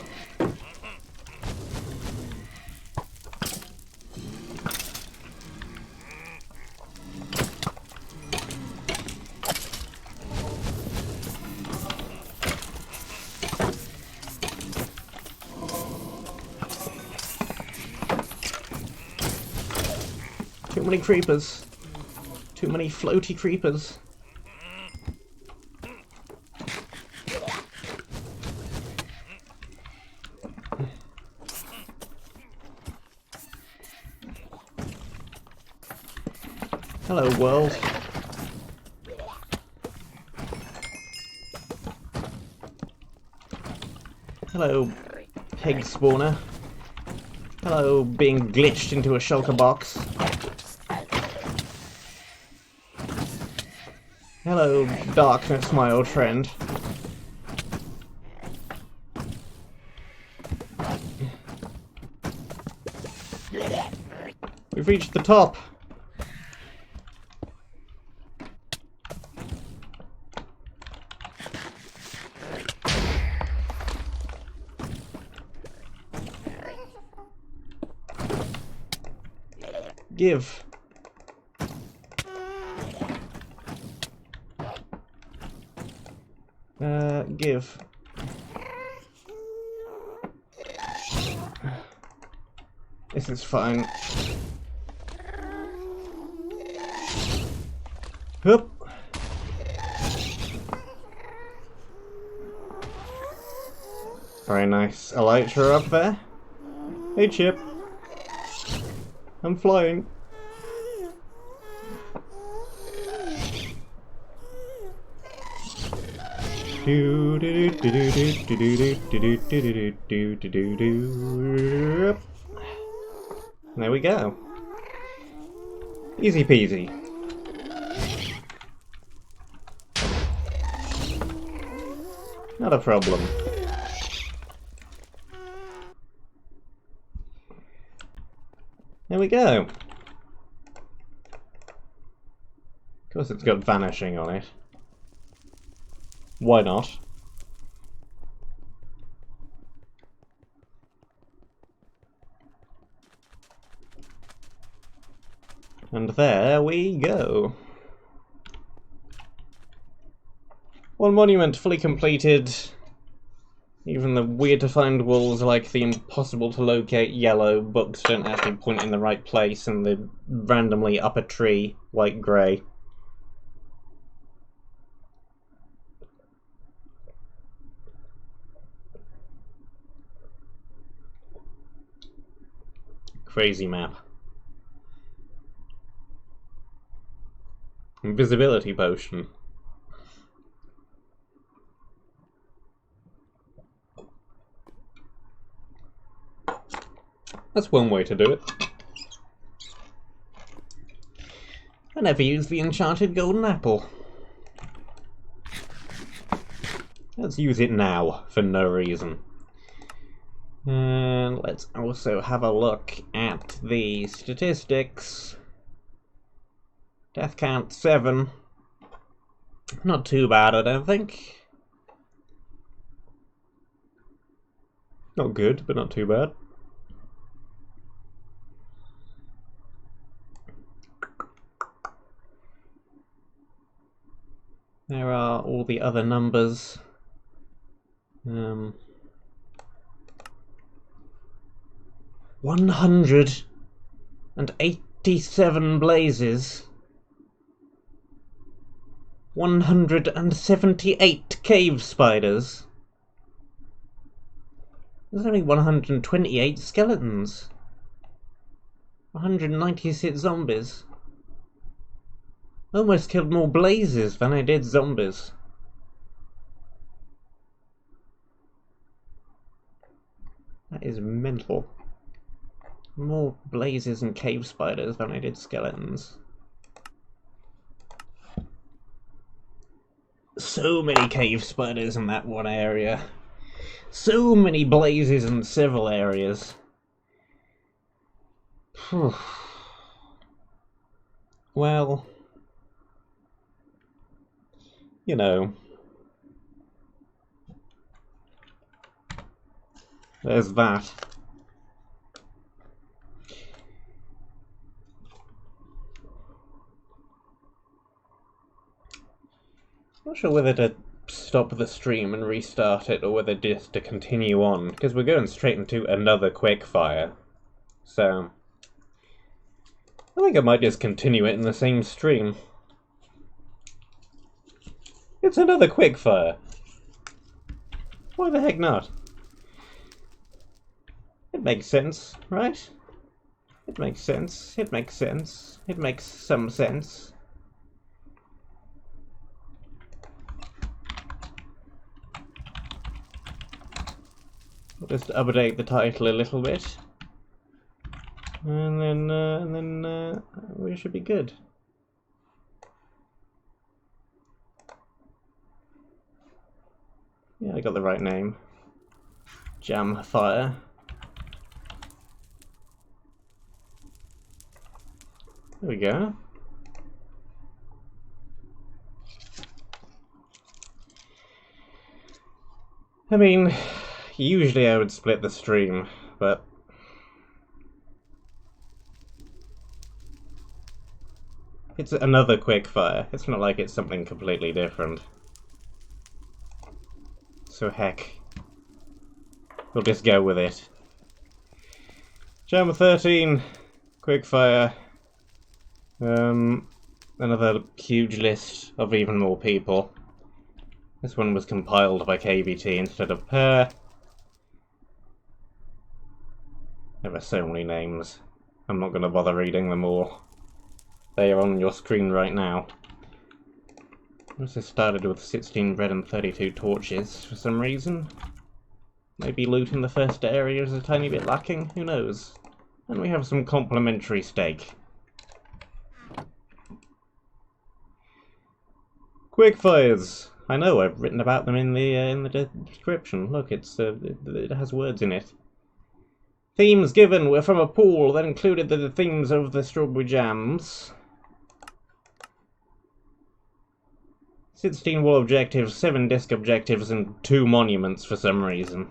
Too many creepers. Too many floaty creepers. Hello, world. Hello, pig spawner. Hello, being glitched into a shulker box. Hello, darkness, my old friend. We've reached the top. Give. Give. This is fine. Whoop. Very nice. Elytra up there. Hey, Chip. I'm flying. There we go. Easy peasy. Not a problem. There we go. Of course it's got vanishing on it. Why not? And there we go. One monument fully completed. Even the weird to find walls, like the impossible to locate yellow books, don't actually point in the right place, and the randomly up a tree, white grey. Crazy map. Invisibility potion. That's one way to do it. I never used the enchanted golden apple. Let's use it now, for no reason. And let's also have a look at the statistics. Death count 7. Not too bad, I don't think. Not good, but not too bad. There are all the other numbers. 187 blazes. 178 cave spiders. There's only 128 skeletons. 196 zombies. Almost killed more blazes than I did zombies. That is mental. More blazes and cave spiders than I did skeletons. So many cave spiders in that one area. So many blazes in several areas. Well, you know, there's that. Not sure whether to stop the stream and restart it or whether just to continue on, because we're going straight into another quickfire. So I think I might just continue it in the same stream. It's another quickfire. Why the heck not? It makes sense, right? It makes sense. It makes sense. It makes some sense. I'll just update the title a little bit. And then we should be good. Yeah, I got the right name. Jamfire. There we go. I mean, usually I would split the stream, but it's another quickfire. It's not like it's something completely different. So heck, we'll just go with it. Chapter 13, quickfire. Another huge list of even more people. This one was compiled by KBT instead of Per. There are so many names. I'm not going to bother reading them all. They are on your screen right now. Also started with 16 bread and 32 torches for some reason. Maybe loot in the first area is a tiny bit lacking, who knows. And we have some complimentary steak. Quickfires! I know, I've written about them in the description. Look, it has words in it. Themes given were from a pool that included the themes of the strawberry jams. 16 wall objectives, 7 disc objectives, and 2 monuments for some reason.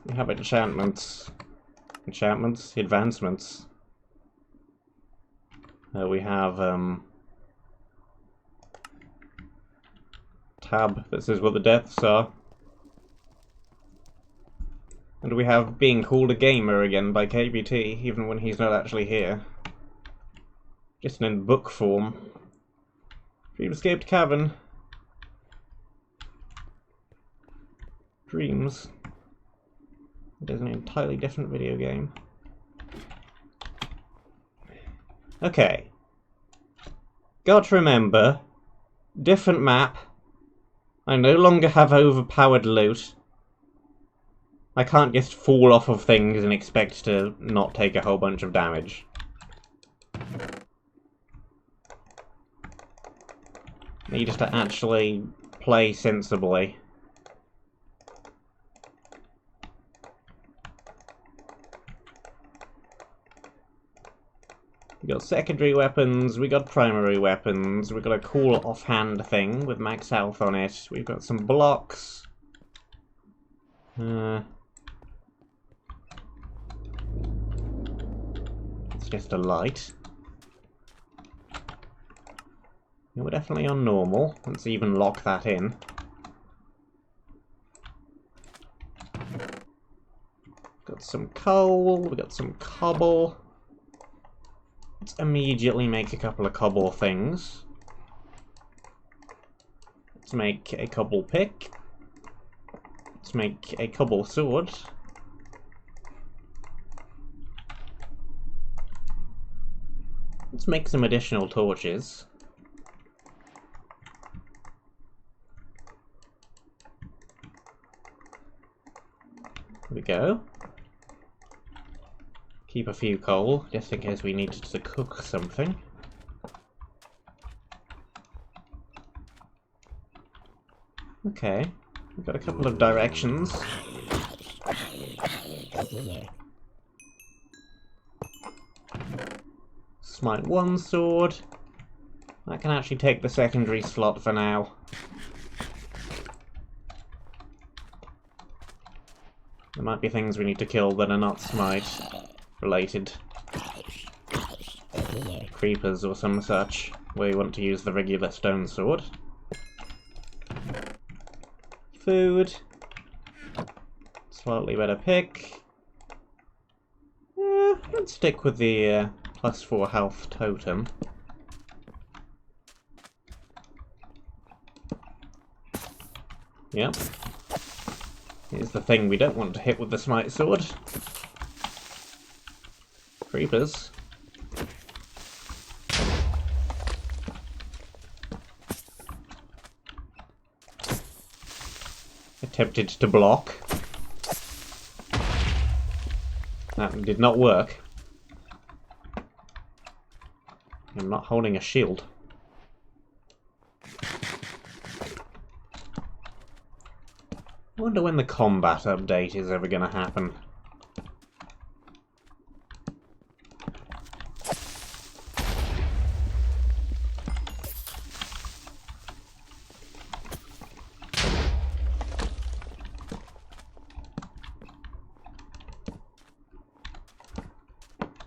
We have enchantments. Enchantments? Advancements. We have, tab that says what the deaths are. And we have being called a gamer again by KBT, even when he's not actually here. Just in book form. Dream escaped cavern. Dreams. It is an entirely different video game. Okay. Got to remember, different map. I no longer have overpowered loot. I can't just fall off of things and expect to not take a whole bunch of damage. Need to actually play sensibly. We got secondary weapons, we got primary weapons, we got a cool offhand thing with max health on it, we've got some blocks. It's just a light. Yeah, we're definitely on normal. Let's even lock that in. Got some coal, we got some cobble. Let's immediately make a couple of cobble things. Let's make a cobble pick. Let's make a cobble sword. Let's make some additional torches. There we go. Keep a few coal, just in case we needed to cook something. Okay, we've got a couple of directions. Smite one sword. That can actually take the secondary slot for now. There might be things we need to kill that are not smite related. Creepers or some such, where you want to use the regular stone sword. Food. Slightly better pick. Let's stick with the +4 health totem. Yep. Here's the thing we don't want to hit with the smite sword. Creepers. Attempted to block. That did not work. I'm not holding a shield. I wonder when the combat update is ever going to happen.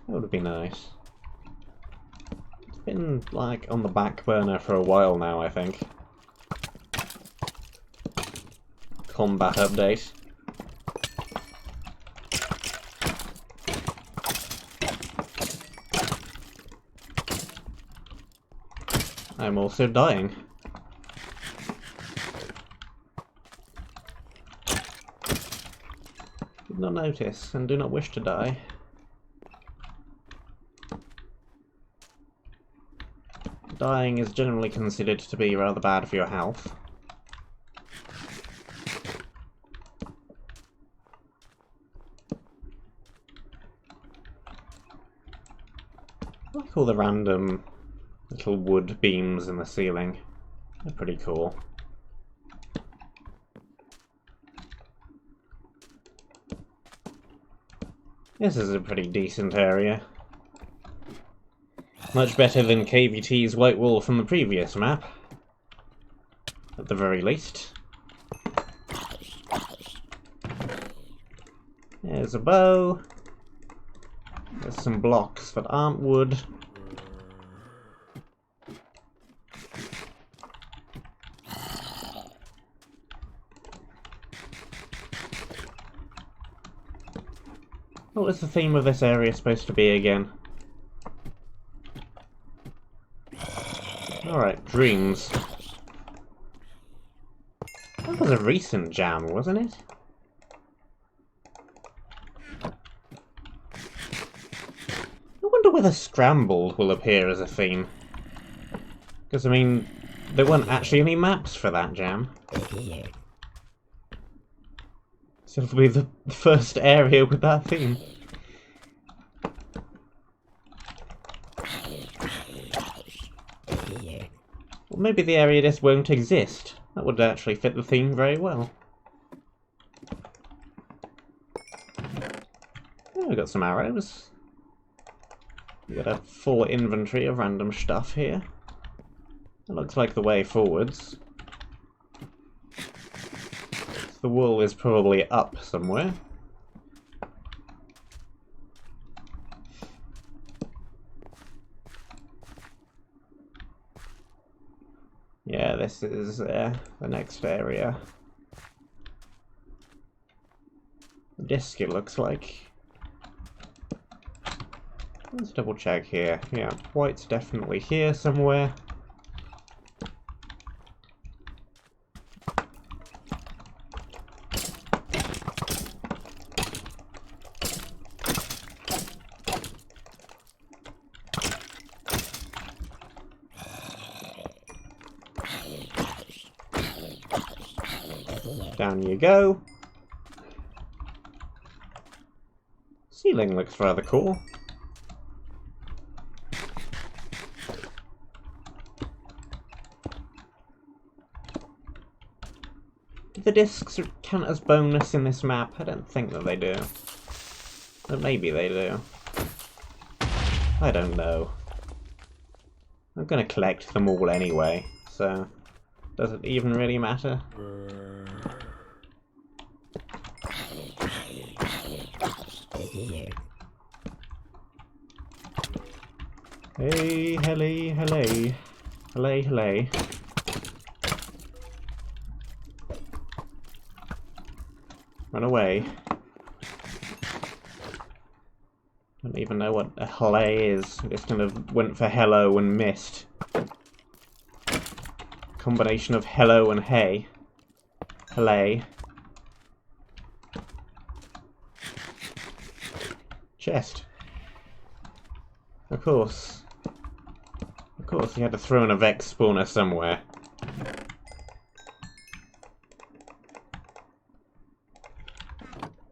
That would be nice. It's been, like, on the back burner for a while now, I think. Combat update. I'm also dying. Did not notice and do not wish to die. Dying is generally considered to be rather bad for your health. I like all the random little wood beams in the ceiling. They're pretty cool. This is a pretty decent area. Much better than KVT's white wall from the previous map. At the very least. There's a bow. There's some blocks that aren't wood. What was the theme of this area supposed to be again? Alright, dreams. That was a recent jam, wasn't it? I wonder whether Scrambled will appear as a theme. Because, I mean, there weren't actually any maps for that jam. So it'll be the first area with that theme. Well, maybe the area just won't exist. That would actually fit the theme very well. Oh, we got some arrows. We got a full inventory of random stuff here. It looks like the way forwards. The wall is probably up somewhere. Yeah, this is the next area. Disc, it looks like. Let's double check here. Yeah, white's definitely here somewhere. Down you go. Ceiling looks rather cool. Do the discs count as bonus in this map? I don't think that they do. But maybe they do. I don't know. I'm gonna collect them all anyway, so does it even really matter? Hey, helly, helly. Helly, helly. Run away. Don't even know what a helly is. I just kind of went for hello and missed. Combination of hello and hey. Helly. Chest. Of course. Of course, you had to throw in a Vex spawner somewhere.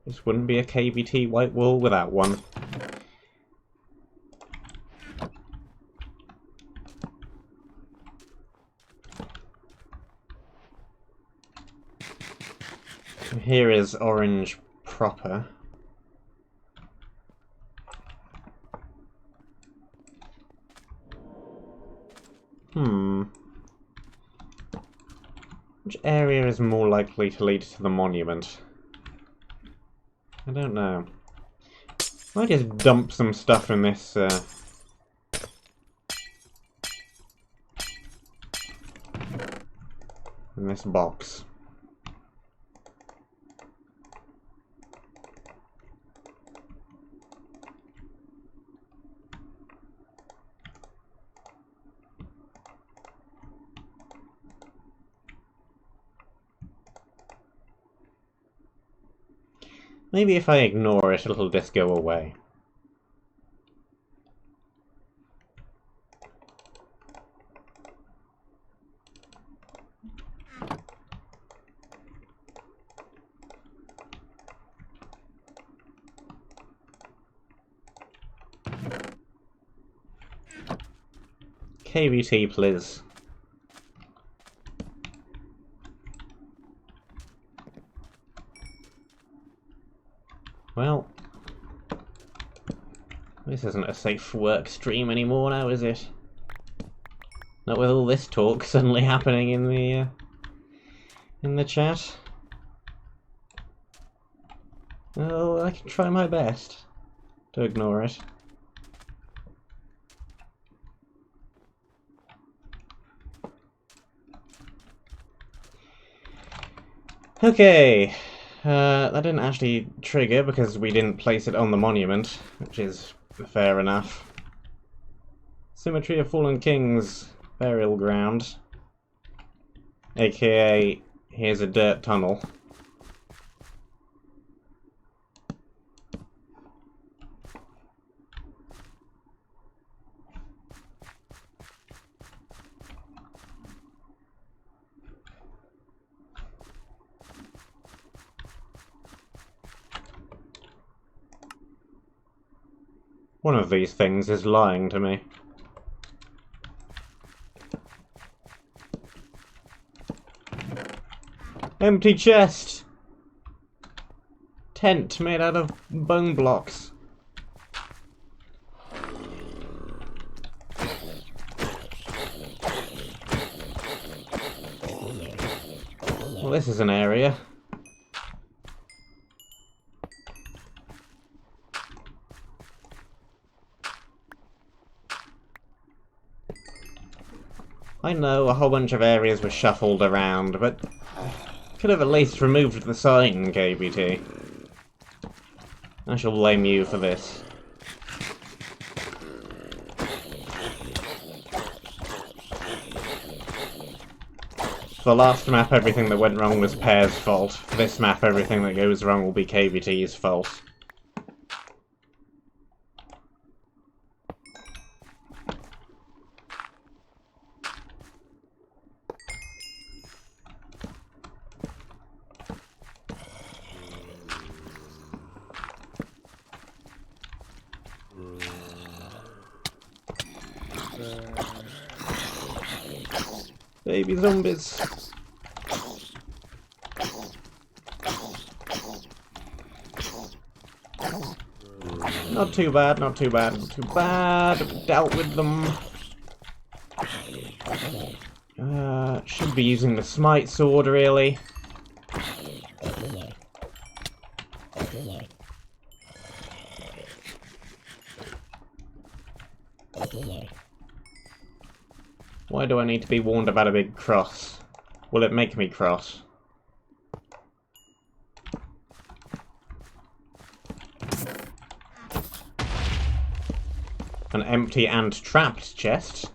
This wouldn't be a KVT white wall without one. Here is orange proper. Which area is more likely to lead to the monument? I don't know. I just dump some stuff in this box. Maybe if I ignore it, it'll just go away. KVT, please. Well, This isn't a safe work stream anymore now, is it? Not with all this talk suddenly happening in the chat. Well, I can try my best to ignore it. Okay, that didn't actually trigger because we didn't place it on the monument, which is fair enough. Symmetry of Fallen Kings burial ground, aka here's a dirt tunnel. One of these things is lying to me. Empty chest! Tent made out of bone blocks. Well, this is an area. I know a whole bunch of areas were shuffled around, but could have at least removed the sign, KBT. I shall blame you for this. For the last map, everything that went wrong was Pear's fault. For this map, everything that goes wrong will be KBT's fault. Baby zombies. Not too bad, not too bad, not too bad. Dealt with them. Should be using the smite sword, really. Why do I need to be warned about a big cross? Will it make me cross? An empty and trapped chest.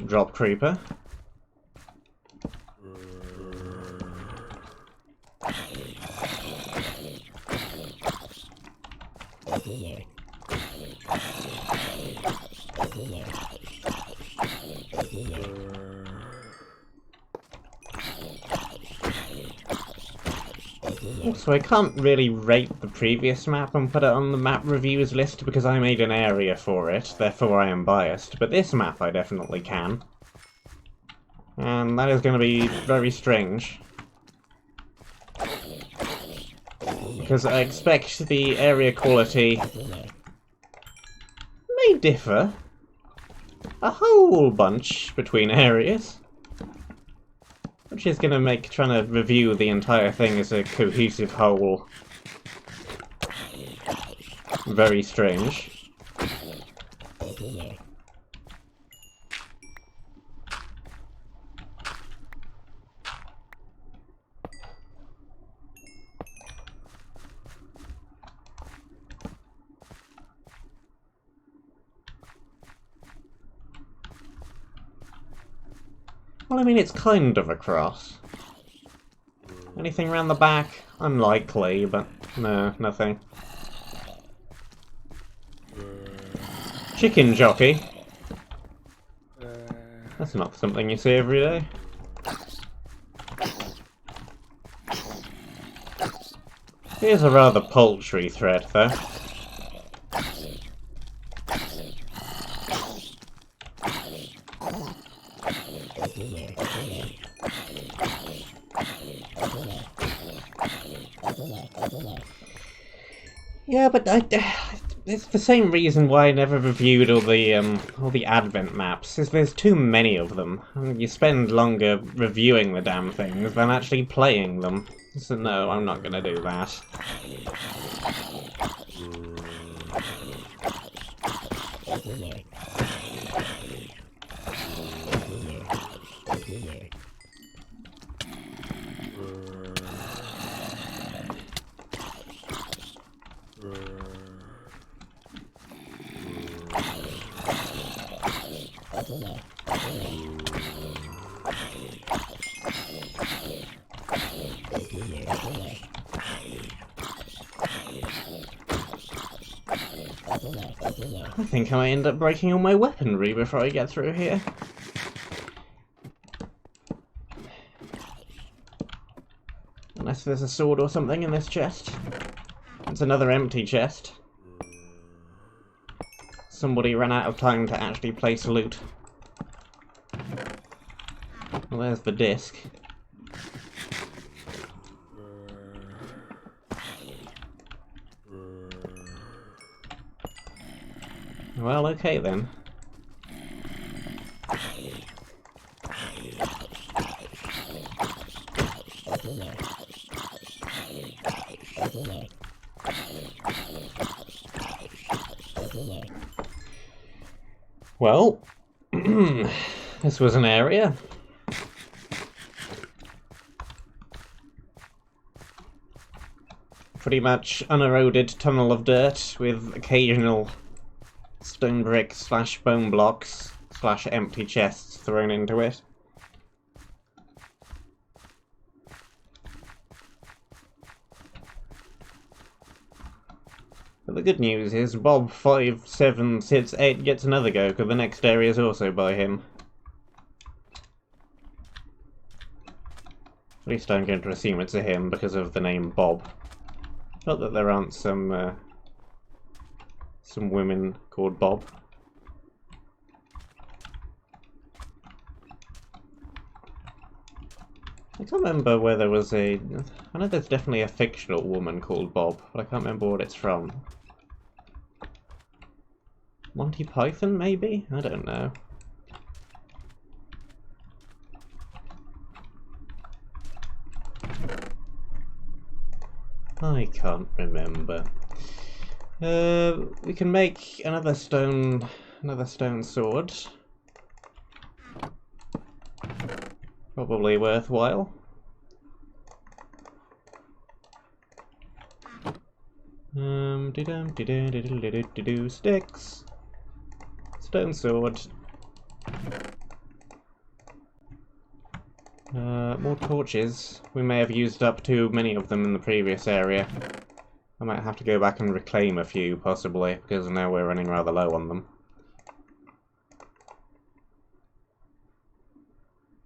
Drop creeper. So I can't really rate the previous map and put it on the map reviews list because I made an area for it, therefore I am biased, but this map I definitely can. And that is going to be very strange. Because I expect the area quality may differ a whole bunch between areas. Which is going to make trying to review the entire thing as a cohesive whole very strange. Well, I mean, it's kind of a cross. Anything around the back? Unlikely, but no, nothing. Chicken jockey? That's not something you see every day. Here's a rather paltry thread, though. Yeah, but it's the same reason why I never reviewed all the Advent maps, is there's too many of them. You spend longer reviewing the damn things than actually playing them. So no, I'm not gonna do that. I think I might end up breaking all my weaponry before I get through here. Unless there's a sword or something in this chest. It's another empty chest. Somebody ran out of time to actually place loot. Well, there's the disc. Well, okay then. Well, this was an area. Pretty much uneroded tunnel of dirt with occasional stone bricks slash bone blocks slash empty chests thrown into it. But the good news is Bob5768 gets another go, because the next area is also by him. At least I'm going to assume it's a him because of the name Bob. Not that there aren't some women called Bob. I can't remember where there was a... I know there's definitely a fictional woman called Bob, but I can't remember what it's from. Monty Python, maybe? I don't know. I can't remember. We can make another stone sword. Probably worthwhile. Sticks. Stone sword. More torches. We may have used up too many of them in the previous area. I might have to go back and reclaim a few, possibly, because now we're running rather low on them.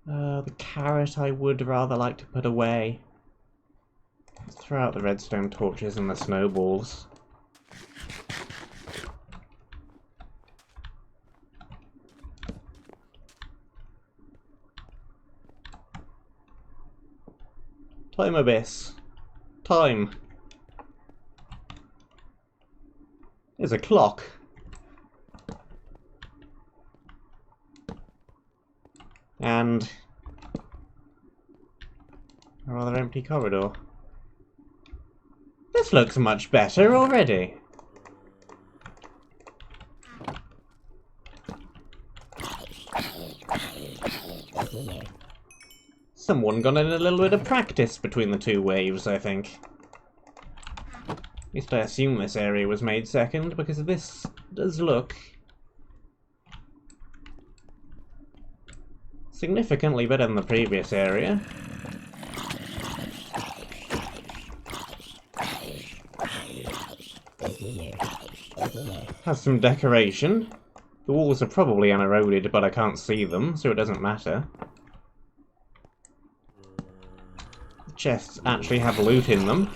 The carrot I would rather like to put away. Let's throw out the redstone torches and the snowballs. Time abyss. Time. There's a clock. And a rather empty corridor. This looks much better already. Someone got in a little bit of practice between the two waves, I think. At least I assume this area was made second, because this does look significantly better than the previous area. Has some decoration. The walls are probably uneroded, but I can't see them, so it doesn't matter. The chests actually have loot in them.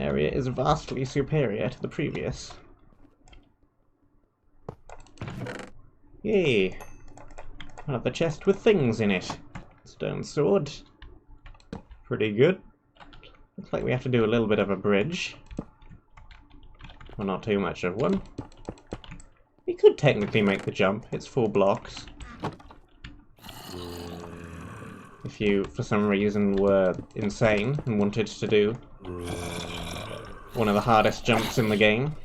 area is vastly superior to the previous. Yay! Another chest with things in it. Stone sword. Pretty good. Looks like we have to do a little bit of a bridge. Well, not too much of one. We could technically make the jump. It's 4 blocks. If you, for some reason, were insane and wanted to do one of the hardest jumps in the game.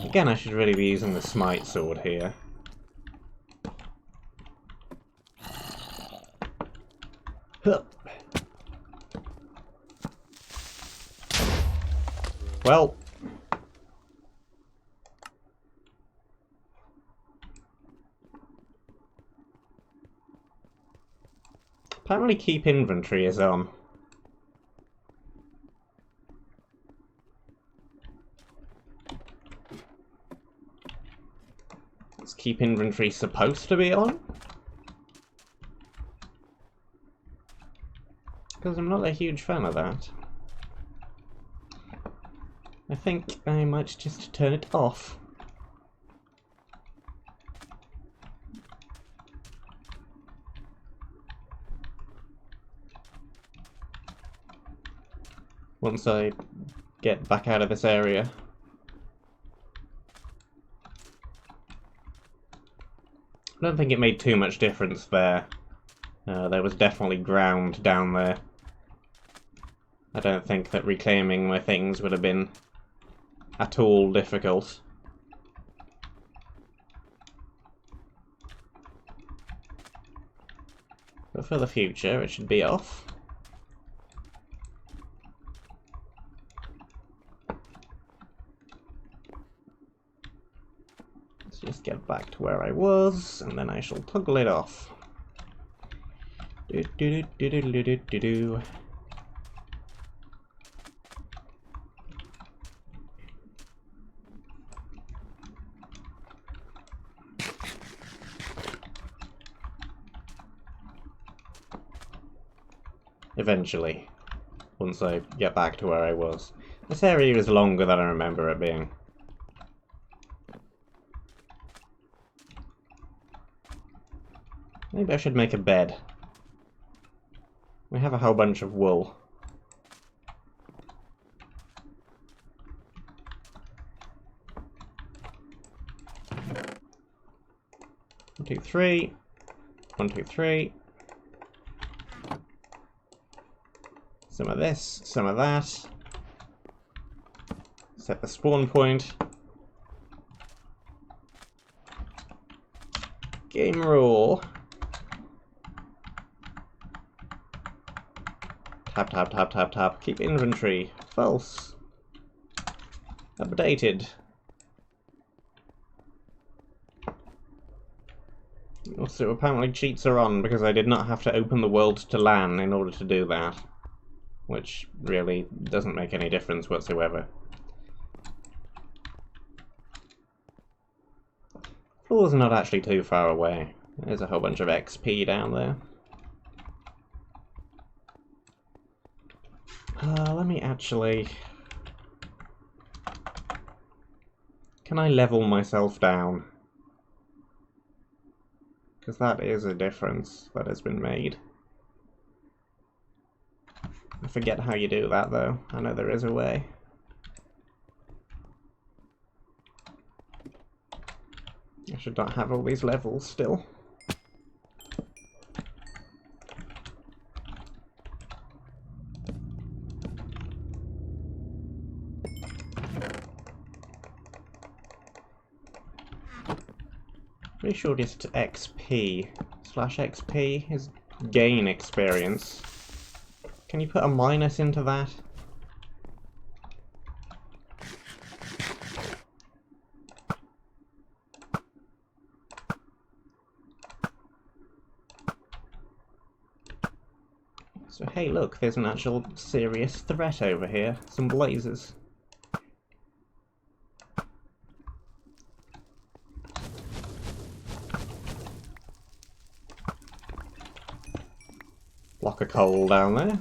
Again, I should really be using the smite sword here. Hup. Well. Apparently keep inventory is on. Is keep inventory supposed to be on? Because I'm not a huge fan of that. I think I might just turn it off. Once I get back out of this area. I don't think it made too much difference there. There was definitely ground down there. I don't think that reclaiming my things would have been at all difficult. But for the future, it should be off. Let's just get back to where I was, and then I shall toggle it off. Do do do do do do do do. Eventually, once I get back to where I was. This area is longer than I remember it being. Maybe I should make a bed. We have a whole bunch of wool. One, two, three. 1, 2, 3. Some of this, some of that. Set the spawn point. Game rule. Tap, tap, tap, tap, tap. Keep inventory. False. Updated. Also, apparently cheats are on because I did not have to open the world to LAN in order to do that. Which really doesn't make any difference whatsoever. Floor's not actually too far away. There's a whole bunch of XP down there. Let me actually... Can I level myself down? Because that is a difference that has been made. I forget how you do that though. I know there is a way. I should not have all these levels still. Pretty sure just XP/XP is gain experience. Can you put a minus into that? So hey look, there's an actual serious threat over here. Some blazes. block of coal down there.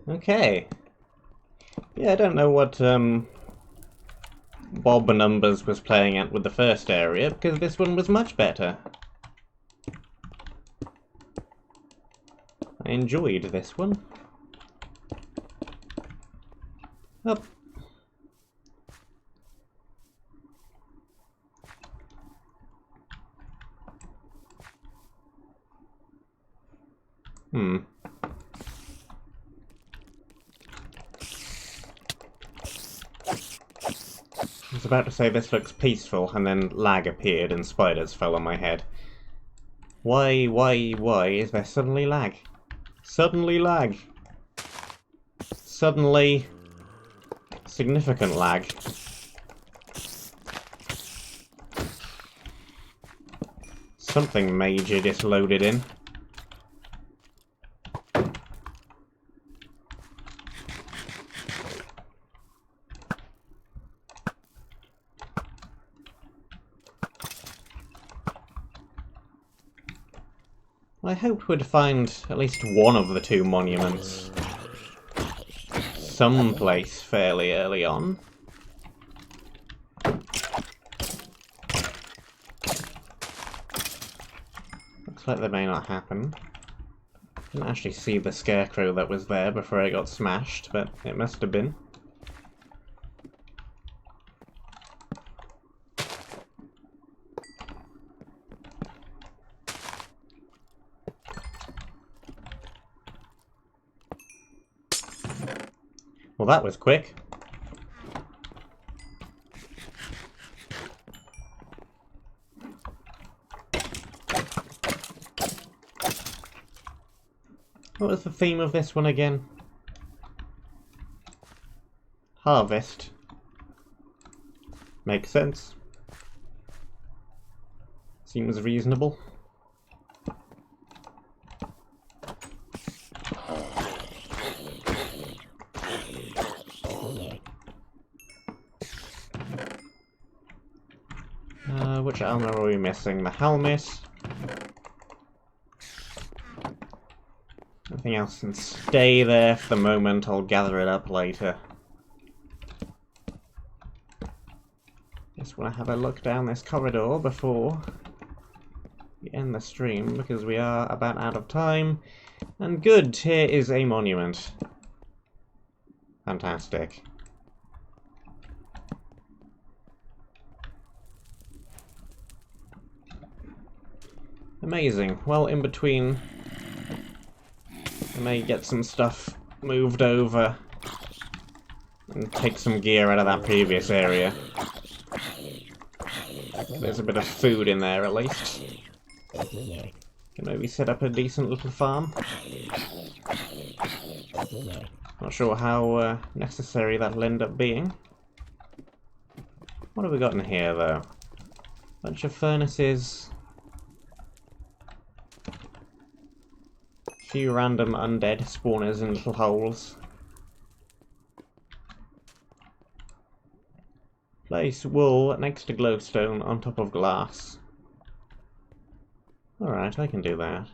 Okay. Yeah, I don't know what Bob Numbers was playing at with the first area, because this one was much better. I enjoyed this one. Up. I was about to say this looks peaceful, and then lag appeared and spiders fell on my head. Why is there suddenly lag? Suddenly lag! Suddenly significant lag. Something major just loaded in. I hoped we'd find at least one of the two monuments someplace fairly early on. Looks like that may not happen. Didn't actually see the scarecrow that was there before I got smashed, but it must have been. Well, that was quick. What was the theme of this one again? Harvest. Makes sense. Seems reasonable. Which armor are we missing? The helmet. Nothing else can stay there for the moment. I'll gather it up later. Just want to have a look down this corridor before we end the stream, because we are about out of time. And good, here is a monument. Fantastic. Amazing. Well, in between, I may get some stuff moved over and take some gear out of that previous area. There's a bit of food in there, at least. Can maybe set up a decent little farm. Not sure how necessary that'll end up being. What have we got in here, though? Bunch of furnaces. Few random undead spawners in little holes. Place wool next to glowstone on top of glass. Alright, I can do that.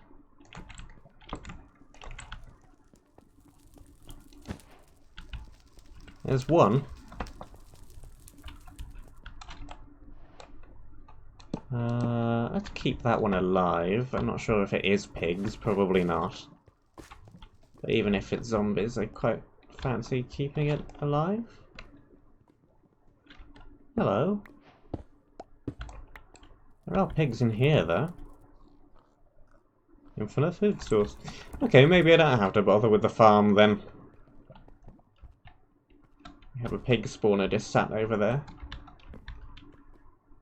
There's one. Let's keep that one alive. I'm not sure if it is pigs, probably not. But even if it's zombies, I quite fancy keeping it alive. Hello. There are pigs in here, though. Infinite food source. Okay, maybe I don't have to bother with the farm then. We have a pig spawner just sat over there.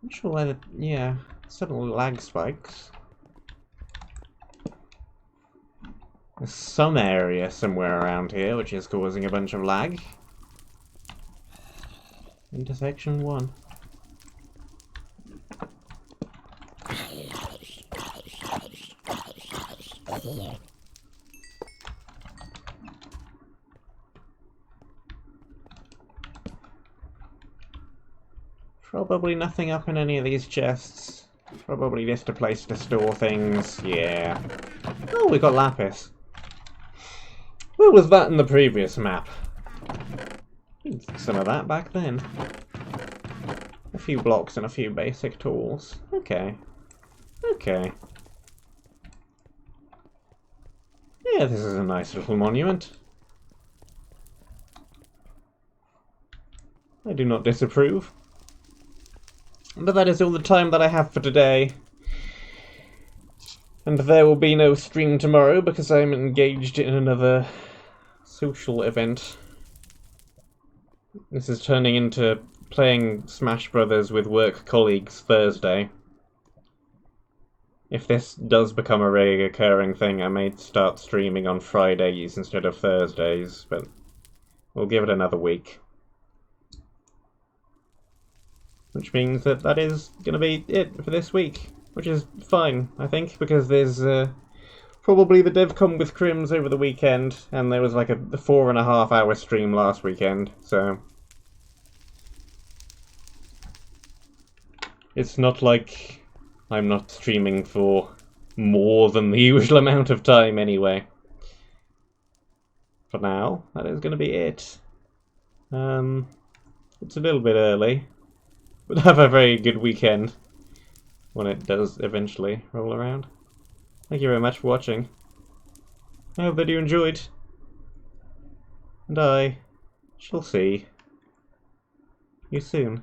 Not sure where the... yeah, sudden lag spikes. There's some area somewhere around here which is causing a bunch of lag. Intersection 1. here. Probably nothing up in any of these chests. Probably just a place to store things. Yeah. Oh, we got lapis. Where was that in the previous map? Some of that back then. A few blocks and a few basic tools. Okay. Okay. Yeah, this is a nice little monument. I do not disapprove. But that is all the time that I have for today. And there will be no stream tomorrow because I'm engaged in another social event. This is turning into playing Smash Brothers with work colleagues Thursday. If this does become a recurring thing, I may start streaming on Fridays instead of Thursdays, but we'll give it another week. Which means that that is going to be it for this week, which is fine, I think, because there's probably the DevCon with Crims over the weekend, and there was like a 4.5 hour stream last weekend, so it's not like I'm not streaming for more than the usual amount of time anyway. For now, that is going to be it. It's a little bit early, but have a very good weekend when it does eventually roll around. Thank you very much for watching. I hope that you enjoyed. And I shall see you soon.